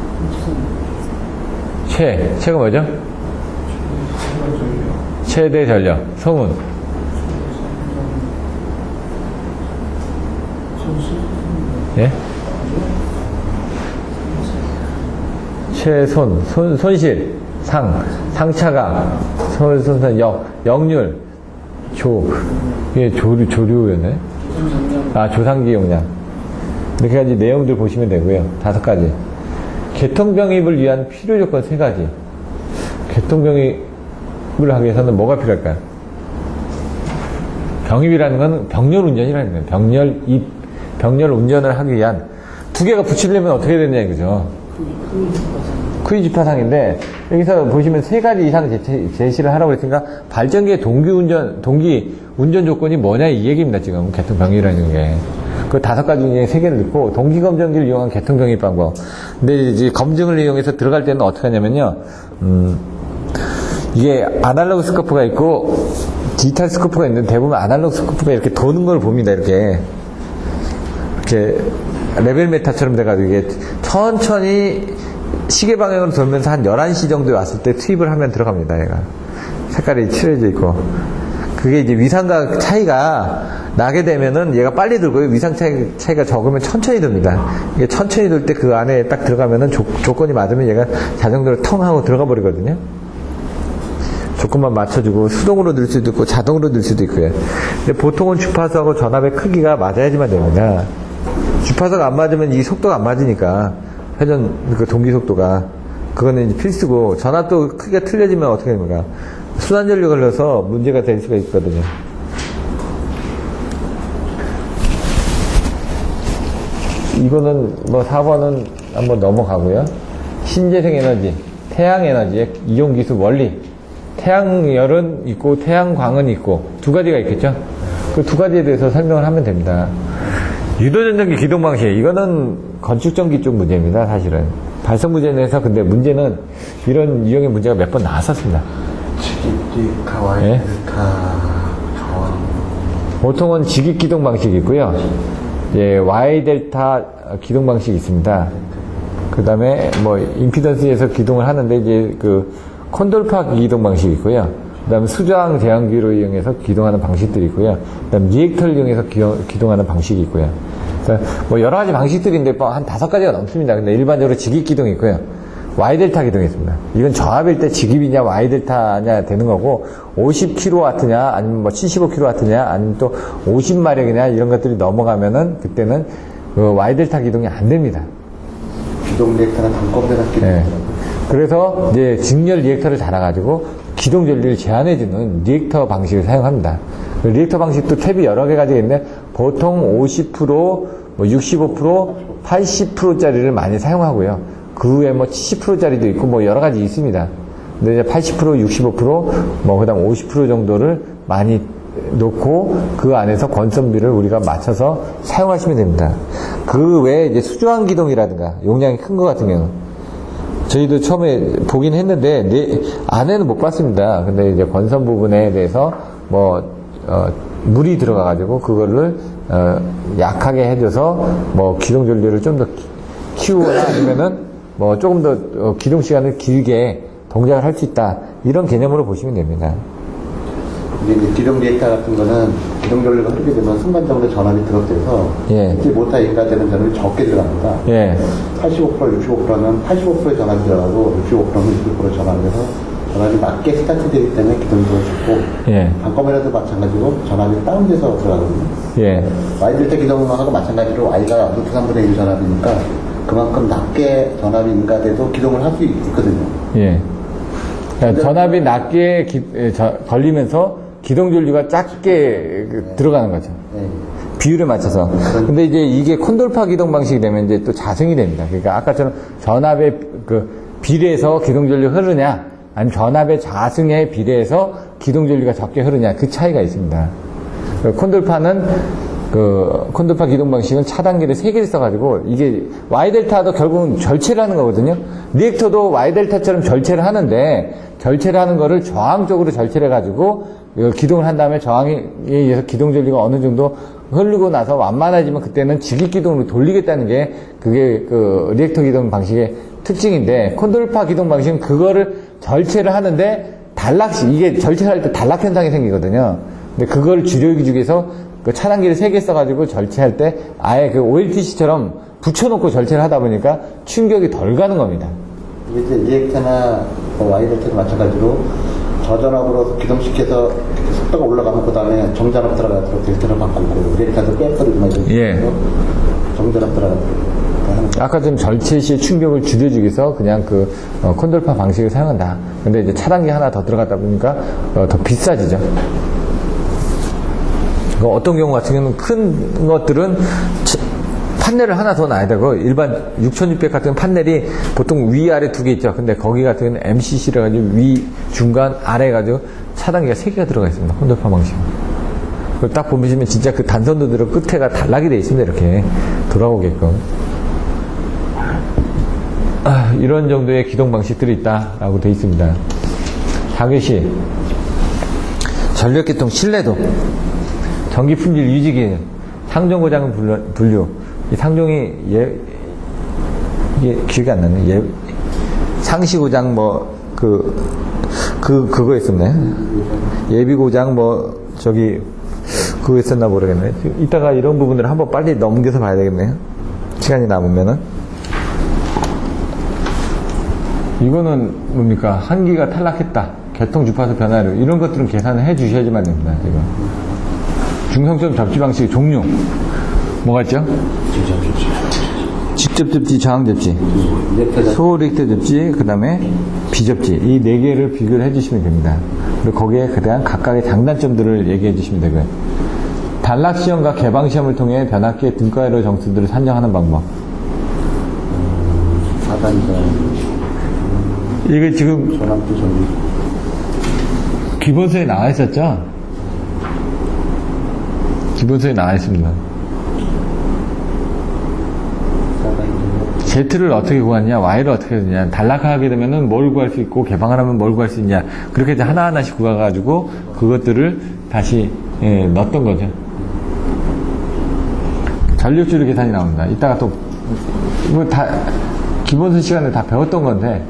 최가 뭐죠? 최대 전력. 소문. 예? 손실. 상차가. 역률. 이게 조류였네? 조상기 용량. 이렇게 가지 내용들 보시면 되고요. 5가지. 개통병입을 위한 필요 조건 3가지. 개통병입을 하기 위해서는 뭐가 필요할까요? 병입이라는 건 병렬 운전이라는 거예요. 병렬 운전을 하기 위한 2개가 붙이려면 어떻게 되느냐 이거죠. 퀴즈 파상인데 여기서 보시면 3가지 이상 제시를 하라고 했으니까 발전기의 동기 운전 조건이 뭐냐 이 얘기입니다. 지금 개통병입이라는 게. 그 5가지 중에 3개를 넣고 동기 검정기를 이용한 개통병입 방법. 근데 이제 검증을 이용해서 들어갈 때는 어떻게 하냐면요. 이게 아날로그 스코프가 있고 디지털 스코프가 있는데 대부분 아날로그 스코프가 이렇게 도는 걸 봅니다. 이렇게 레벨 메타처럼 돼가지고 이게 천천히 시계 방향으로 돌면서 한 11시 정도에 왔을 때 투입을 하면 들어갑니다. 얘가 색깔이 칠해져 있고, 그게 이제 위상과 차이가 나게 되면은 얘가 빨리 들고요. 위상 차이가 적으면 천천히 돕니다. 이게 천천히 돌 때 그 안에 딱 들어가면은 조건이 맞으면 얘가 자동으로 텅 하고 들어가 버리거든요. 조건만 맞춰주고 수동으로 넣을 수도 있고 자동으로 넣을 수도 있고요. 근데 보통은 주파수하고 전압의 크기가 맞아야지만 됩니다. 주파수가 안 맞으면 이 속도가 안 맞으니까 회전 그 동기 속도가 그거는 이제 필수고, 전압도 크기가 틀려지면 어떻게 됩니까? 순환전력을 넣어서 문제가 될 수가 있거든요. 이거는 4번은 한번 넘어가고요. 신재생 에너지, 태양 에너지의 이용 기술 원리. 태양열은 있고 태양광은 있고 2가지가 있겠죠. 그 2가지에 대해서 설명을 하면 됩니다. 유도전전기 기동 방식, 이거는 건축전기 쪽 문제입니다. 사실은 발성 문제에서. 근데 문제는 이런 유형의 문제가 몇 번 나왔었습니다. 네? 보통은 직입 기동 방식이 있고요. Y 델타 기동 방식이 있습니다. 그 다음에 임피던스에서 기동을 하는데 이제 콘돌파 기동 방식이 있고요. 그다음에 수저항 제한기로 이용해서 기동하는 방식들이 있고요. 그다음에 리액터를 이용해서 기동하는 방식이 있고요. 그러니까 뭐 여러 가지 방식들인데 뭐 한 5가지가 넘습니다. 근데 일반적으로 직입 기동이 있고요. Y델타 기동이 있습니다. 이건 저압일 때 직입이냐 Y델타냐 되는 거고 50kW냐 아니면 뭐 75kW냐 아니면 또 50마력이냐 이런 것들이 넘어가면은 그때는 그 Y델타 기동이 안 됩니다. 기동 리액터나 단검대나 기동. 네. 그래서 이제 직렬 리액터를 달아가지고 기동 전류를 제한해주는 리액터 방식을 사용합니다. 그 리액터 방식도 탭이 여러 개가 있는데 보통 50%, 뭐 65%, 80%짜리를 많이 사용하고요. 그 외에 뭐 70%짜리도 있고 뭐 여러 가지 있습니다. 근데 이제 80%, 65%, 뭐 그다음 50% 정도를 많이 놓고 그 안에서 권선비를 우리가 맞춰서 사용하시면 됩니다. 그 외에 이제 수조항 기동이라든가 용량이 큰 것 같은 경우는 저희도 처음에 보긴 했는데 안에는 못 봤습니다. 근데 이제 권선 부분에 대해서 물이 들어가가지고 그거를 약하게 해줘서 뭐 기동 전류를 좀 더 키우거나 아니면은 뭐 조금 더 기동 시간을 길게 동작을 할 수 있다 이런 개념으로 보시면 됩니다. 근데 이제 기동 리액터 같은 거는 기동 전류가 흐르게 되면 순간적으로 전압이 드롭돼서 예. 이제 모터 인가되는 전압이 적게 들어갑니다. 예. 85%, 65%는 85%의 전압이 들어가고 65%는 60% 전압이 돼서 전압이 낮게 스타트되기 때문에 기동도가 좋고 예. 단검이라도 마찬가지로 전압이 다운돼서 들어가거든요. 예. Y델타 기동하고 마찬가지로 Y가 루트 3분의 1 전압이니까 그만큼 낮게 전압이 인가돼도 기동을 할 수 있거든요. 예. 그러니까 전압이 낮게 걸리면서 기동 전류가 작게 들어가는 거죠. 네. 비율에 맞춰서. 근데 이제 이게 콘돌파 기동 방식이 되면 이제 또 자승이 됩니다. 그러니까 아까처럼 전압에 비례해서 기동 전류 흐르냐, 아니면 전압의 자승에 비례해서 기동 전류가 적게 흐르냐, 그 차이가 있습니다. 콘돌파 기동 방식은 차단기를 3개를 써가지고, 이게 Y델타도 결국은 절체를 하는 거거든요. 리액터도 Y델타처럼 절체를 하는데, 절체를 하는 거를 저항적으로 절체를 해가지고, 기동을 한 다음에 저항에 의해서 기동 전류가 어느 정도 흐르고 나서 완만해지면 그때는 직입 기동으로 돌리겠다는 게 그게 리액터 기동 방식의 특징인데, 콘돌파 기동 방식은 그거를 절체를 하는데 이게 절체를 할 때 단락 현상이 생기거든요. 근데 그걸 줄여주기 위해서 차단기를 3개 써가지고 절체할 때 아예 OLTC처럼 붙여놓고 절체를 하다 보니까 충격이 덜 가는 겁니다. 이게 이제 리액터나 Y델타도 마찬가지로 저전압으로 기동시켜서 속도가 올라가면 그 다음에 정전압 들어가도록 델타를 바꾸고 리액터도 빼버리고 예. 정전압 들어가도록 하는 거. 아까 좀 절체 시의 충격을 줄여주기 위해서 그냥 콘돌파 방식을 사용한다. 근데 이제 차단기 하나 더 들어갔다 보니까 더 비싸지죠. 어떤 경우 같은 경우는 큰 것들은 판넬을 하나 더 놔야 되고, 일반 6600 같은 판넬이 보통 위아래 2개 있죠. 근데 거기 같은 경우는 MCC라 가지고 위, 중간, 아래 가지고 차단기가 3개가 들어가 있습니다. 콘돌파 방식. 그걸 딱 보시면 진짜 그 단선도들은 끝에가 단락이 되어 있습니다. 이렇게 돌아오게끔. 이런 정도의 기동 방식들이 있다라고 되어 있습니다. 자교시, 전력계통 신뢰도, 전기 품질 유지 기능, 상종 고장 분류. 이 상종이 이게 기억이 안 나네. 상시 고장 그거 있었네. 예비 고장 그거 있었나 모르겠네. 이따가 이런 부분들을 한번 빨리 넘겨서 봐야 되겠네요. 시간이 남으면은. 이거는 뭡니까? 한기가 탈락했다. 개통 주파수 변화료. 이런 것들은 계산을 해 주셔야지만 됩니다. 지금. 중성점 접지 방식의 종류. 뭐가 있죠? 직접 접지, 저항 접지, 소리액터 접지, 그 다음에 비접지. 이 4개를 비교를 해주시면 됩니다. 그리고 거기에 대한 각각의 장단점들을 얘기해 주시면 되고요. 단락시험과 개방시험을 통해 변압기의 등가로 정수들을 산정하는 방법. 이게 지금 기본서에 나와 있었죠? 기본서에 나와 있습니다. Z를 어떻게 구하느냐, Y를 어떻게 하느냐, 단락하게 되면은 뭘 구할 수 있고, 개방을 하면 뭘 구할 수 있냐, 그렇게 이제 하나하나씩 구해가지고, 그것들을 다시, 넣었던 거죠. 전력줄의 계산이 나옵니다. 이따가 또, 기본서 시간에 다 배웠던 건데,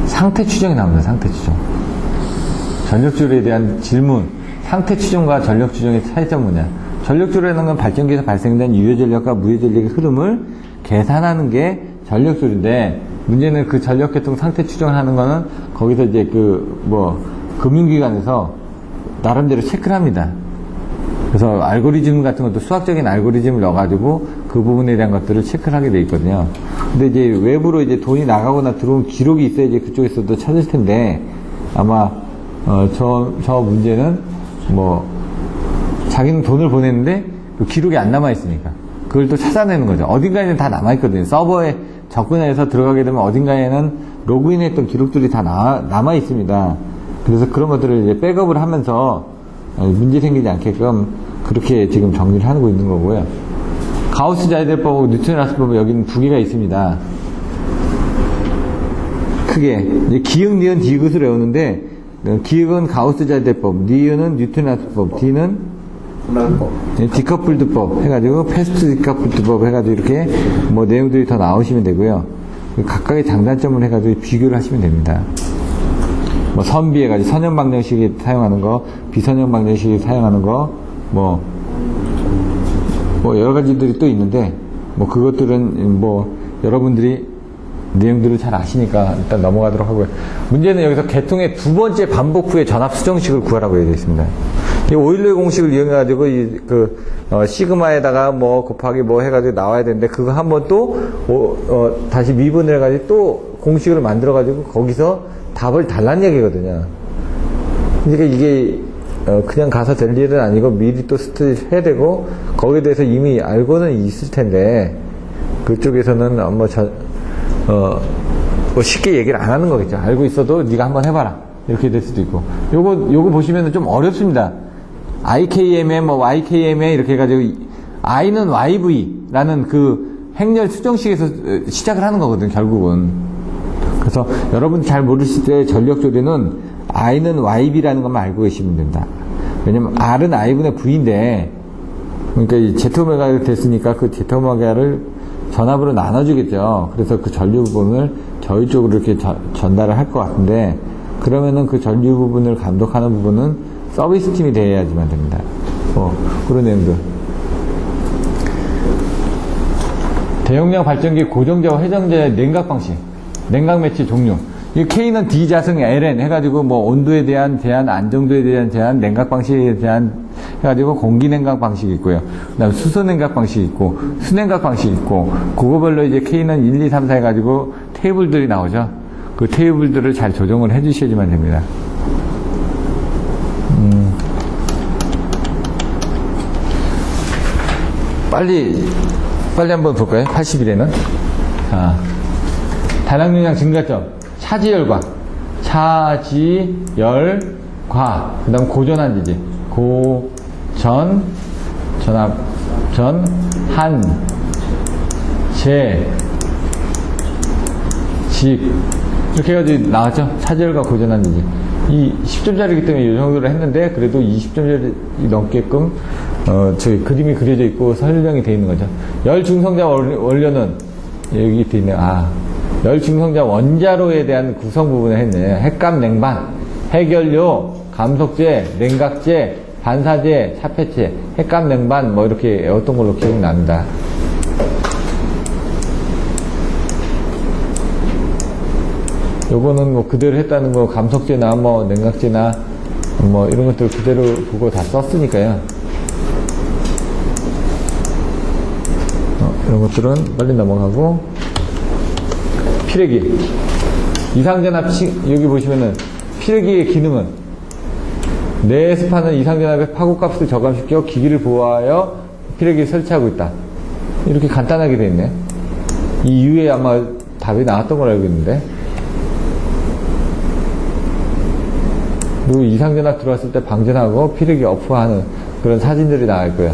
상태 추정이 나옵니다, 상태 추정. 전력줄에 대한 질문, 상태 추정과 전력 추정의 차이점 뭐냐. 전력줄이라는 건 발전기에서 발생된 유효전력과 무효전력의 흐름을 계산하는 게 전력줄인데, 문제는 그 전력계통 상태 추정을 하는 거는 거기서 이제 금융기관에서 나름대로 체크를 합니다. 그래서 알고리즘 같은 것도 수학적인 알고리즘을 넣어가지고 그 부분에 대한 것들을 체크를 하게 돼 있거든요. 근데 이제 외부로 이제 돈이 나가거나 들어온 기록이 있어야지 그쪽에서도 찾을 텐데, 아마, 저 문제는 자기는 돈을 보냈는데 그 기록이 안 남아있으니까. 그걸 또 찾아내는 거죠. 어딘가에는 다 남아있거든요. 서버에 접근해서 들어가게 되면 어딘가에는 로그인했던 기록들이 다 남아있습니다. 그래서 그런 것들을 이제 백업을 하면서 문제 생기지 않게끔 그렇게 지금 정리를 하고 있는 거고요. 가우스 자이델법하고 뉴턴 라스법 여기는 두 개가 있습니다. 크게 이제 기역, 니은, 디귿을 외우는데 기역은 가우스 자이델법, 니은은 뉴턴 라스법, D는 디커플드법 해가지고 패스트 디커플드법 해가지고 이렇게 내용들이 더 나오시면 되고요. 각각의 장단점을 해가지고 비교를 하시면 됩니다. 선비해가지고 선형 방정식이 사용하는 거, 비선형 방정식이 사용하는 거, 여러 가지들이 또 있는데, 그것들은 여러분들이 내용들을 잘 아시니까 일단 넘어가도록 하고요. 문제는 여기서 계통의 두 번째 반복 후에 전압 수정식을 구하라고 되어 있습니다. 이 오일러의 공식을 이용해가지고 시그마에다가 곱하기 해가지고 나와야 되는데, 그거 한번 또 다시 미분을 해가지고 또 공식을 만들어가지고 거기서 답을 달란 얘기거든요. 그러니까 이게 그냥 가서 될 일은 아니고 미리 또 스터디를 해야 되고, 거기에 대해서 이미 알고는 있을 텐데 그쪽에서는 쉽게 얘기를 안 하는 거겠죠. 알고 있어도 네가 한번 해봐라 이렇게 될 수도 있고. 요거 보시면은 좀 어렵습니다. IKMA YKMA 이렇게 해가지고 I는 YV라는 그 행렬 수정식에서 시작을 하는 거거든요, 결국은. 그래서 여러분 잘 모르실 때 전력 조리는 I는 YB라는 것만 알고 계시면 된다. 왜냐면 R은 I분의 V인데, 그러니까 이 제트오메가가 됐으니까 그 제트오메가를 전압으로 나눠주겠죠. 그래서 그 전류 부분을 저희 쪽으로 이렇게 전달을 할 것 같은데, 그러면은 그 전류 부분을 감독하는 부분은 서비스 팀이 돼야지만 됩니다. 그런 내용들. 대용량 발전기 고정자와 회전자의 냉각 방식, 냉각 매치 종류. 이 K는 D 자승 LN 해가지고 온도에 대한 제한, 안정도에 대한 제한, 냉각 방식에 대한 해가지고 공기 냉각 방식이 있고요. 그 다음에 수소 냉각 방식이 있고, 수냉각 방식이 있고, 그거별로 이제 K는 1, 2, 3, 4 해가지고 테이블들이 나오죠. 그 테이블들을 잘 조정을 해주셔야지만 됩니다. 빨리 한번 볼까요? 81에는. 자, 단항용량 증가점. 차지열과, 그 다음 고전한 지지. 전압, 이렇게 해가지고 나왔죠? 차지열과 고전한 지지. 이 10점짜리이기 때문에 이 정도로 했는데, 그래도 20점짜리 넘게끔, 저기 그림이 그려져 있고 설명이 되어 있는 거죠. 열 중성자 원료는, 여기 되어 있네요. 열 중성자 원자로에 대한 구성 부분을 했네요. 핵감 냉반, 핵연료, 감속제, 냉각제, 반사제, 차폐체, 핵감 냉반, 이렇게 외웠던 걸로 기억납니다. 요거는 그대로 했다는 거, 감속제나 냉각제나 이런 것들 그대로 보고 다 썼으니까요. 이런 것들은 빨리 넘어가고, 피레기. 이상전압, 여기 보시면은, 피레기의 기능은, 내스파는 이상전압의 파고값을 저감시켜 기기를 보호하여 피레기를 설치하고 있다. 이렇게 간단하게 되어 있네. 이 이후에 아마 답이 나왔던 걸 알고 있는데. 그리고 이상전압 들어왔을 때 방전하고 피레기 어프하는 그런 사진들이 나와 있고요.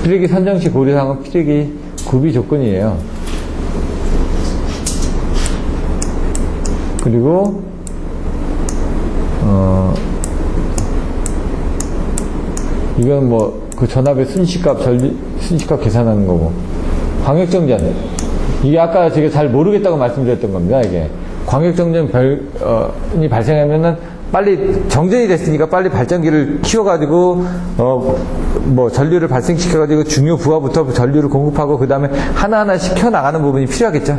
피레기 선정 시 고려사항은 피레기 구비 조건이에요. 그리고 이건 그 전압의 순시값 계산하는 거고. 광역정전. 이게 아까 제가 잘 모르겠다고 말씀드렸던 겁니다, 이게. 광역정전이 발생하면은 빨리 정전이 됐으니까 빨리 발전기를 키워가지고 뭐 전류를 발생시켜가지고 중요 부하부터 전류를 공급하고 그 다음에 하나하나씩 켜나가는 부분이 필요하겠죠.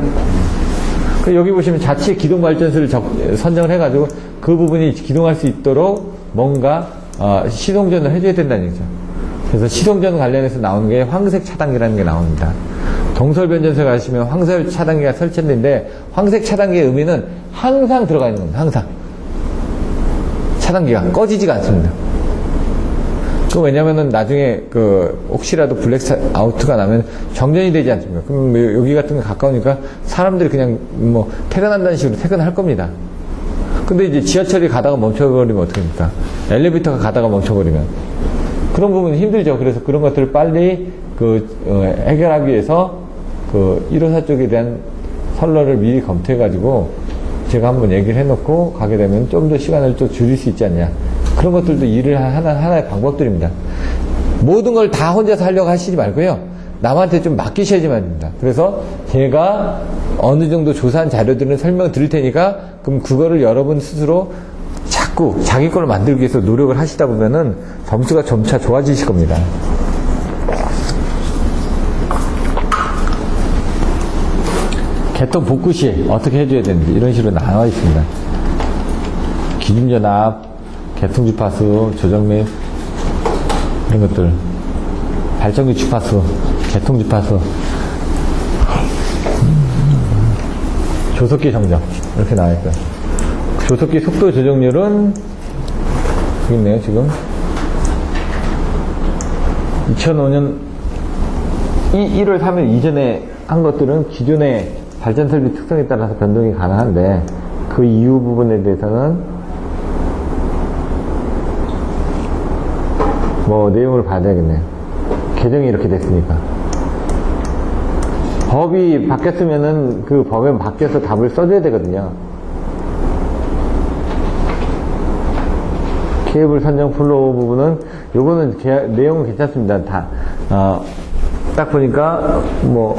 여기 보시면 자체 기동 발전소를 선정을 해가지고 그 부분이 기동할 수 있도록 뭔가 시동전을 해줘야 된다는 얘기죠. 그래서 시동전 관련해서 나오는 게 황색 차단기라는 게 나옵니다. 동설 변전소에 가시면 황색 차단기가 설치됐는데 황색 차단기의 의미는 항상 들어가 있는 겁니다. 항상 차단기가 꺼지지가 않습니다. 그 왜냐면은 나중에 혹시라도 블랙아웃가 나면 정전이 되지 않습니까? 그럼 여기 같은 거 가까우니까 사람들이 그냥 뭐 퇴근한다는 식으로 퇴근할 겁니다. 근데 이제 지하철이 가다가 멈춰버리면 어떻게 됩니까? 엘리베이터가 가다가 멈춰버리면 그런 부분이 힘들죠. 그래서 그런 것들을 빨리 해결하기 위해서 1호사 쪽에 대한 선로를 미리 검토해가지고 제가 한번 얘기를 해놓고 가게 되면 좀 더 시간을 또 줄일 수 있지 않냐. 그런 것들도 일을 하나의 방법들입니다. 모든 걸 다 혼자서 하려고 하시지 말고요. 남한테 좀 맡기셔야지만 됩니다. 그래서 제가 어느 정도 조사한 자료들은 설명 드릴 테니까 그럼 그거를 여러분 스스로 자꾸 자기 걸 만들기 위해서 노력을 하시다 보면은 점수가 점차 좋아지실 겁니다. 개통 복구 시 어떻게 해줘야 되는지 이런 식으로 나와 있습니다. 기준전압, 개통주파수, 조정 및 이런 것들, 발전기 주파수, 개통주파수, 조속기 정정 이렇게 나와 있어요. 조속기 속도 조정률은 여기 있네요. 지금 2005년 1월 3일 이전에 한 것들은 기존의 발전 설비 특성에 따라서 변동이 가능한데 그 이후 부분에 대해서는 뭐 내용을 봐야 되겠네요. 개정이 이렇게 됐으니까. 법이 바뀌었으면은 그 법에 바뀌어서 답을 써줘야 되거든요. 케이블 선정 플로우 부분은 요거는 내용은 괜찮습니다. 딱 보니까 뭐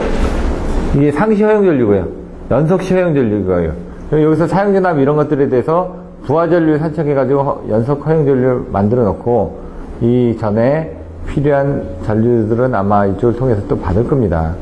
이게 상시 허용 전류고요. 연속시 허용 전류고요. 여기서 사용전압 이런 것들에 대해서 부하 전류 산책해가지고 연속 허용 전류를 만들어 놓고 이 전에 필요한 전류들은 아마 이쪽을 통해서 또 받을 겁니다.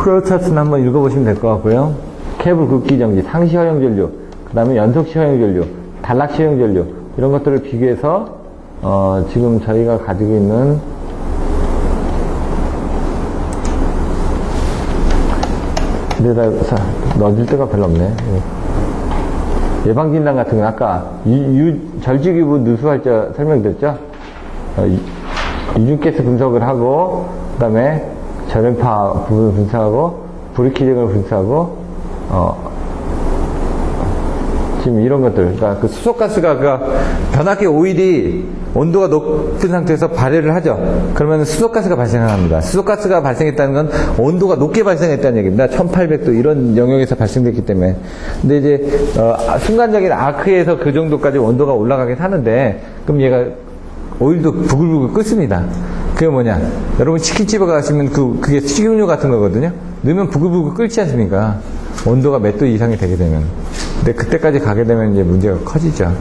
프로차트는 한번 읽어보시면 될 것 같고요. 케이블 긋기 정지, 상시 허용 전류, 그 다음에 연속시 허용 전류, 단락시 허용 전류 이런 것들을 비교해서 지금 저희가 가지고 있는 데다 넣어줄 데가 별로 없네. 예방진단 같은 건 아까 절지기부 누수활자 설명드렸죠? 이중가스 분석을 하고 그 다음에 저렴파 부분을 분석하고 브레이킹을 분석하고 지금 이런 것들, 그러니까 그 수소가스가 변압기 오일이 온도가 높은 상태에서 발열을 하죠. 그러면 수소가스가 발생합니다. 수소가스가 발생했다는 건 온도가 높게 발생했다는 얘기입니다. 1800도 이런 영역에서 발생됐기 때문에. 근데 이제 순간적인 아크에서 그 정도까지 온도가 올라가긴 하는데 그럼 얘가 오일도 부글부글 끓습니다. 그게 뭐냐? 여러분 치킨집에 가시면 그게 식용유 같은 거거든요. 넣으면 부글부글 끓지 않습니까? 온도가 몇 도 이상이 되게 되면. 근데 그때까지 가게 되면 이제 문제가 커지죠.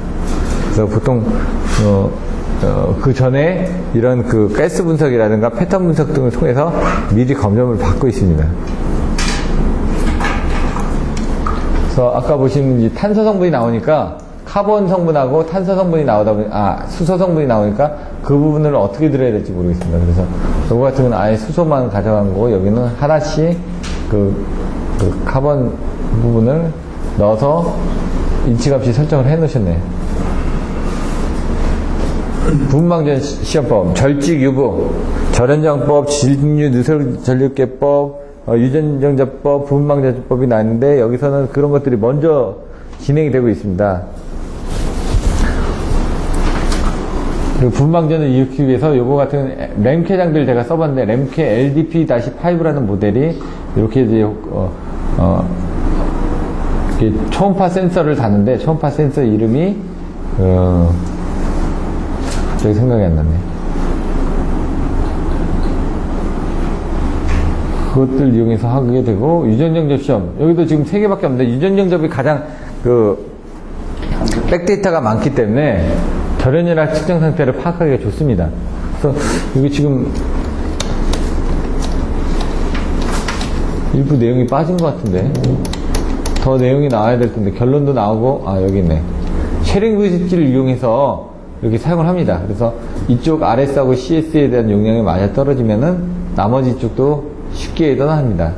그래서 보통 그 전에 이런 그 가스 분석이라든가 패턴 분석 등을 통해서 미리 검점을 받고 있습니다. 그래서 아까 보시는 이 탄소 성분이 나오니까 카본 성분하고 탄소 성분이 나오다 보니 수소 성분이 나오니까 그 부분을 어떻게 들어야 될지 모르겠습니다. 그래서 요거 같은 건 아예 수소만 가져간 거고 여기는 하나씩 그 카본 부분을 넣어서 인치값이 설정을 해 놓으셨네요. 부분방전 시험법, 절직유부, 절연정법, 진류 누설 전류계법, 유전정자법, 부분방전법이 나왔는데 여기서는 그런 것들이 먼저 진행이 되고 있습니다. 그리고 분방전을 일으키기 위해서 요거 같은 램캐장들 제가 써봤는데 램캐 LDP-5라는 모델이 이렇게 이제 이렇게 초음파 센서를 다는데 초음파 센서 이름이 갑자기 생각이 안 나네. 그것들 이용해서 하게 되고, 유전정접 시험. 여기도 지금 3개밖에 없는데, 유전정접이 가장 백데이터가 많기 때문에 결연혈압 측정 상태를 파악하기가 좋습니다. 그래서 이거 지금 일부 내용이 빠진 것 같은데, 더 내용이 나와야 될 텐데, 결론도 나오고, 여기 있네. 쉐링 부식지를 이용해서 이렇게 사용을 합니다. 그래서 이쪽 RS하고 CS에 대한 용량이 많이 떨어지면은 나머지 쪽도 쉽게 예단합니다.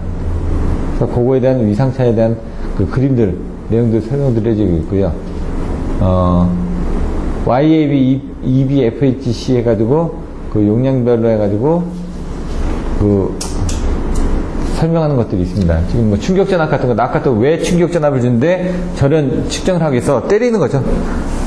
그래서 그거에 대한 위상차에 대한 그 그림들, 내용들 설명드려지고 있고요. YAB, EB, FHC 해가지고 그 용량별로 해가지고 설명하는 것들이 있습니다. 지금 뭐 충격전압 같은 거, 아까 또 왜 충격전압을 주는데 저런 측정을 하기 위해서 때리는 거죠.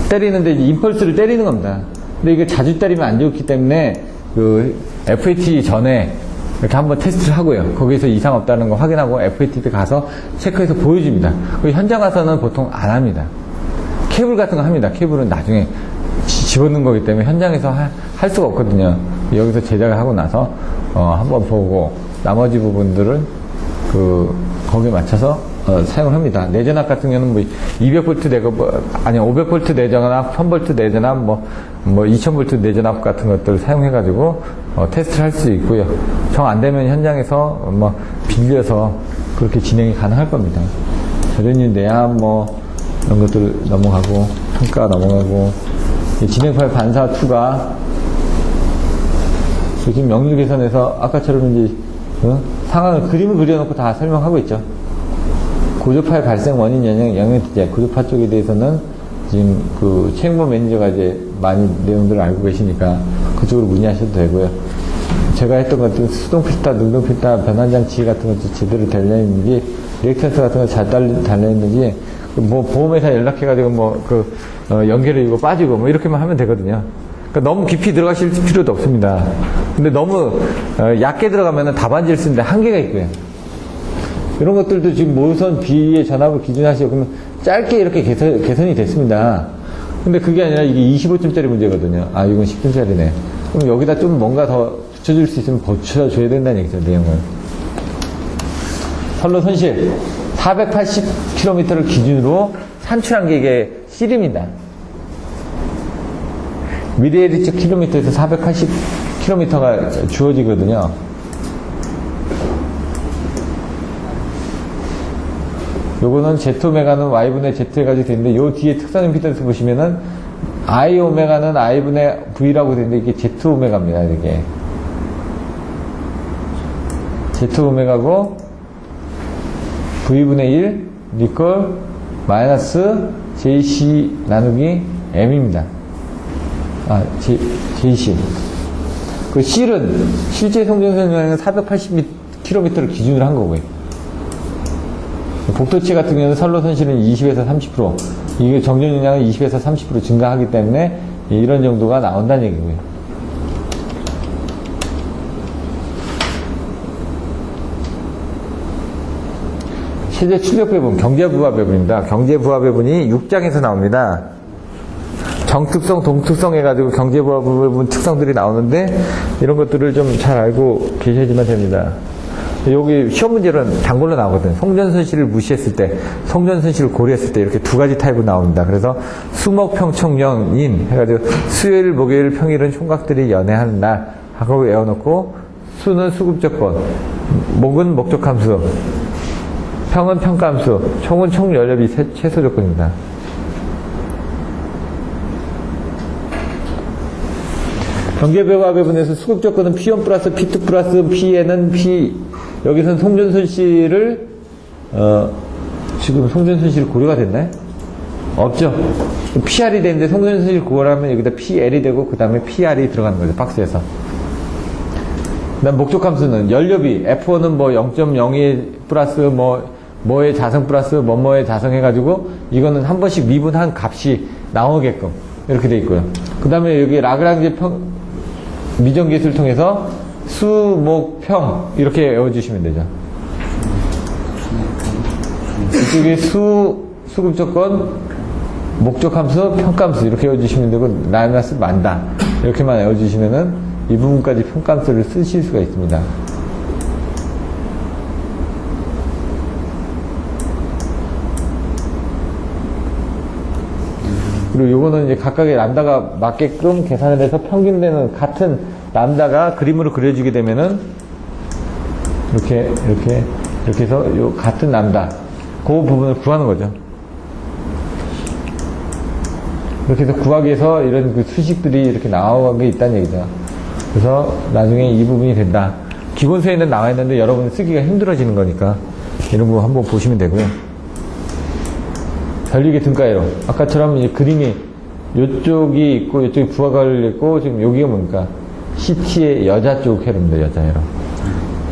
때리는데 이제 임펄스를 때리는 겁니다. 근데 이게 자주 때리면 안 좋기 때문에 그 FAT 전에 이렇게 한번 테스트를 하고요. 거기서 이상 없다는 거 확인하고 FAT 때 가서 체크해서 보여줍니다. 현장 가서는 보통 안 합니다. 케이블 같은 거 합니다. 케이블은 나중에 집어넣는 거기 때문에 현장에서 할 수가 없거든요. 여기서 제작을 하고 나서 한번 보고 나머지 부분들은 거기에 맞춰서 사용을 합니다. 내전압 같은 경우는 뭐 200V 아니 500V 내전압, 1000V 내전압, 뭐 2000V 내전압 같은 것들을 사용해가지고 테스트를 할 수 있고요. 정 안 되면 현장에서 빌려서 그렇게 진행이 가능할 겁니다. 저련율 내압 이런 것들 넘어가고 평가 넘어가고 진행 파일 반사 투과 지금 명률 계산에서 아까처럼 이제 상황을 그림을 그려놓고 다 설명하고 있죠. 고조파의 발생 원인 영역티제 고조파 쪽에 대해서는 지금 그 체육부 매니저가 이제 많이 내용들을 알고 계시니까 그쪽으로 문의하셔도 되고요. 제가 했던 것들 수동 필터, 능동 필터, 변환 장치 같은 것도 제대로 달려 있는지, 리액턴스 같은 거 잘 달려 있는지, 보험회사 연락해가지고 연결이 이거 빠지고 이렇게만 하면 되거든요. 그러니까 너무 깊이 들어가실 필요도 없습니다. 근데 너무 얕게 들어가면 답안지를 쓰는데 한계가 있고요. 이런 것들도 지금 모선 B의 전압을 기준하시고 그러면 짧게 이렇게 개선이 됐습니다. 근데 그게 아니라 이게 25점짜리 문제거든요. 이건 10점짜리네. 그럼 여기다 좀 뭔가 더 붙여줄 수 있으면 붙여줘야 된다는 얘기죠, 내용을. 선로 손실 480km를 기준으로 산출한 게 이게 C입니다. 미리에리츠 킬로미터에서 480km가 주어지거든요. 요거는 Z오메가는 Y분의 Z 해가지고 되는데, 요 뒤에 특성 임피던스 보시면은, I오메가는 I분의 V라고 되는데, 이게 Z오메가입니다, 이게. Z오메가고, V분의 1, 리콜, 마이너스 JC 나누기 M입니다. JC. 그 C는, 실제 송전선량은 480km를 기준으로 한 거고요. 복도치 같은 경우는 선로 손실은 20에서 30%, 이게 정전 용량은 20에서 30% 증가하기 때문에 이런 정도가 나온다는 얘기고요. 실제 출력 배분, 경제부하 배분입니다. 경제부하 배분이 6장에서 나옵니다. 정특성, 동특성 해가지고 경제부하 배분 특성들이 나오는데 이런 것들을 좀 잘 알고 계셔야지만 됩니다. 여기 시험 문제는 단골로 나오거든요. 송전손실을 무시했을 때, 송전손실을 고려했을 때 이렇게 두 가지 타입으로 나옵니다. 그래서 수목평총령인 해가지고 수요일, 목요일, 평일은 총각들이 연애하는 날 하고 외워놓고, 수는 수급조건, 목은 목적함수, 평은 평가함수, 총은 총연료비 최소 조건입니다. 경제배와 배분에서 수급조건은 P1 플러스 P2 플러스 P에는 P, 여기서는 송전손실을 지금 송전손실 고려가 됐나요? 없죠. PR이 되는데 송전손실 고려하면 여기다 PL이 되고 그 다음에 PR이 들어가는 거죠, 박스에서. 그 다음 목적함수는 연료비, F1은 0.02 플러스 뭐의 자성 플러스 뭐의 자성 해가지고 이거는 한 번씩 미분한 값이 나오게끔 이렇게 돼 있고요. 그 다음에 여기 라그랑제 미정계수를 통해서 수, 목, 평 이렇게 외워주시면 되죠. 이쪽에 수급조건, 목적함수, 평가함수 이렇게 외워주시면 되고, 마이너스 만다. 이렇게만 외워주시면은 이 부분까지 평가함수를 쓰실 수가 있습니다. 그리고 요거는 이제 각각의 람다가 맞게끔 계산을 해서 평균되는 같은 람다가 그림으로 그려지게 되면은 이렇게 해서 요 같은 람다 그 부분을 구하는 거죠. 이렇게 해서 구하기 위해서 이런 그 수식들이 이렇게 나온 게 있다는 얘기죠. 그래서 나중에 이 부분이 된다. 기본서에는 나와 있는데 여러분이 쓰기가 힘들어지는 거니까 이런 거 한번 보시면 되고요. 별리기 등가이로. 아까처럼 이 그림이 요쪽이 있고 요쪽이 부하가 걸려있고 지금 여기가 뭡니까? CT의 여자 쪽 회로입니다. 여자 회로.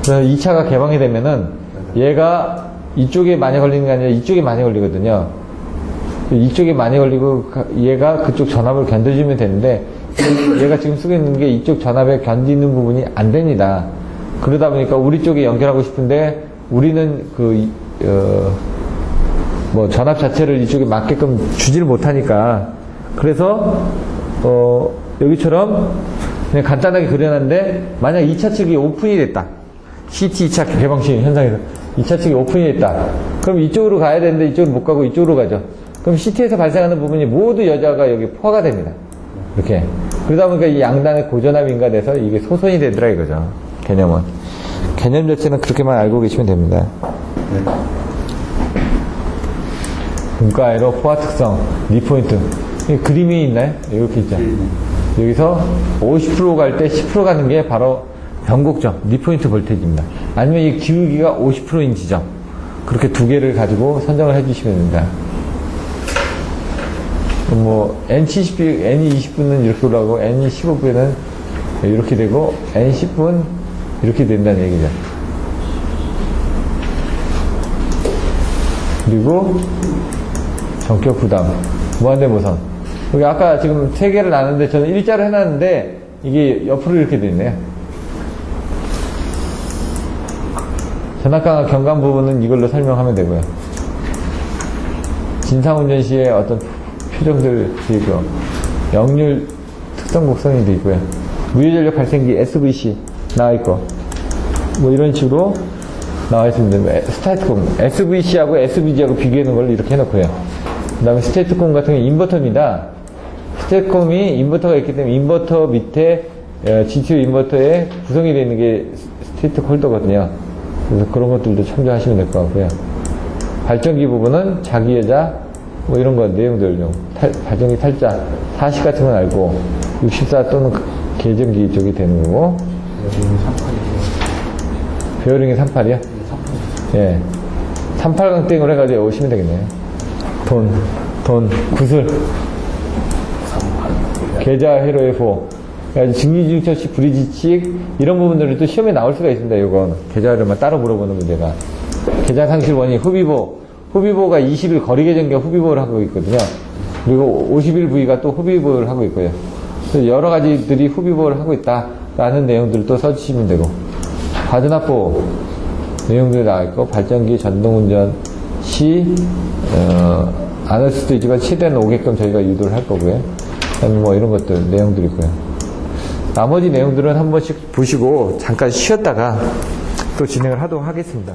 그래서 2차가 개방이 되면은 얘가 이쪽에 많이 걸리는 게 아니라 이쪽에 많이 걸리거든요. 이쪽에 많이 걸리고 얘가 그쪽 전압을 견뎌주면 되는데 얘가 지금 쓰고 있는 게 이쪽 전압에 견디는 부분이 안 됩니다. 그러다 보니까 우리 쪽에 연결하고 싶은데 우리는 전압 자체를 이쪽에 맞게끔 주지를 못하니까 그래서 여기처럼 그냥 간단하게 그려놨는데 만약 2차 측이 오픈이 됐다. CT 2차 개방식 현상에서 2차 측이 오픈이 됐다. 그럼 이쪽으로 가야 되는데 이쪽으로 못 가고 이쪽으로 가죠. 그럼 CT에서 발생하는 부분이 모두 여자가 여기 포화가 됩니다. 이렇게. 그러다 보니까 이 양단의 고전압이 인가돼서 이게 소선이 되더라 이거죠. 개념은. 개념 자체는 그렇게만 알고 계시면 됩니다. 분가에로 포화 특성, 리포인트. 그림이 있나요? 이렇게 있죠. 여기서 50% 갈 때 10% 가는 게 바로 변곡점, 리포인트 볼테이지입니다. 아니면 이 기울기가 50%인 지점. 그렇게 두 개를 가지고 선정을 해주시면 됩니다. N70, N20분은 이렇게 올라가고, N15분은 이렇게 되고, N10분 이렇게 된다는 얘기죠. 그리고 전격 부담, 무한대 모선. 여기 아까 지금 세 개를 나눴는데 저는 일자로 해놨는데 이게 옆으로 이렇게 돼 있네요. 전압강화 경감 부분은 이걸로 설명하면 되고요. 진상운전 시에 어떤 표정들 있고, 역률 특성 곡선이 돼 있고요. 무유전력 발생기 SVC 나와 있고, 이런 식으로 나와 있습니다. 스타트콤, SVC하고 SVG하고 비교하는 걸 이렇게 해놓고요. 그 다음에 스테이트콤 같은 게 인버터입니다. 스테이트콤이 인버터가 있기 때문에 인버터 밑에 GTO 인버터에 구성이 되어 있는 게 스테이트 홀더거든요. 그래서 그런 것들도 참조하시면 될 것 같고요. 발전기 부분은 자기 여자 이런 거 내용들 좀 발전기 탈자 40 같은 건 알고 64 또는 계전기 쪽이 되는 거고 베어링이 38이요? 예. 38강땡으로 해가지고 오시면 되겠네요. 구슬. 계좌 회로의 보. 증기중첩식, 브리지칙, 이런 부분들이 또 시험에 나올 수가 있습니다, 이건. 계좌 회로만 따로 물어보는 문제가. 계좌 상실 원인, 후비보. 후비보가 20일 거리계정기가 후비보를 하고 있거든요. 그리고 50일 부위가 또 후비보를 하고 있고요. 그래서 여러 가지들이 후비보를 하고 있다라는 내용들을 또 써주시면 되고. 과전압보 내용들이 나와있고, 발전기 전동운전 시, 안 할 수도 있지만 최대한 오게끔 저희가 유도를 할 거고요. 이런 것들, 내용들이 있고요. 나머지 내용들은 한 번씩 보시고 잠깐 쉬었다가 또 진행을 하도록 하겠습니다.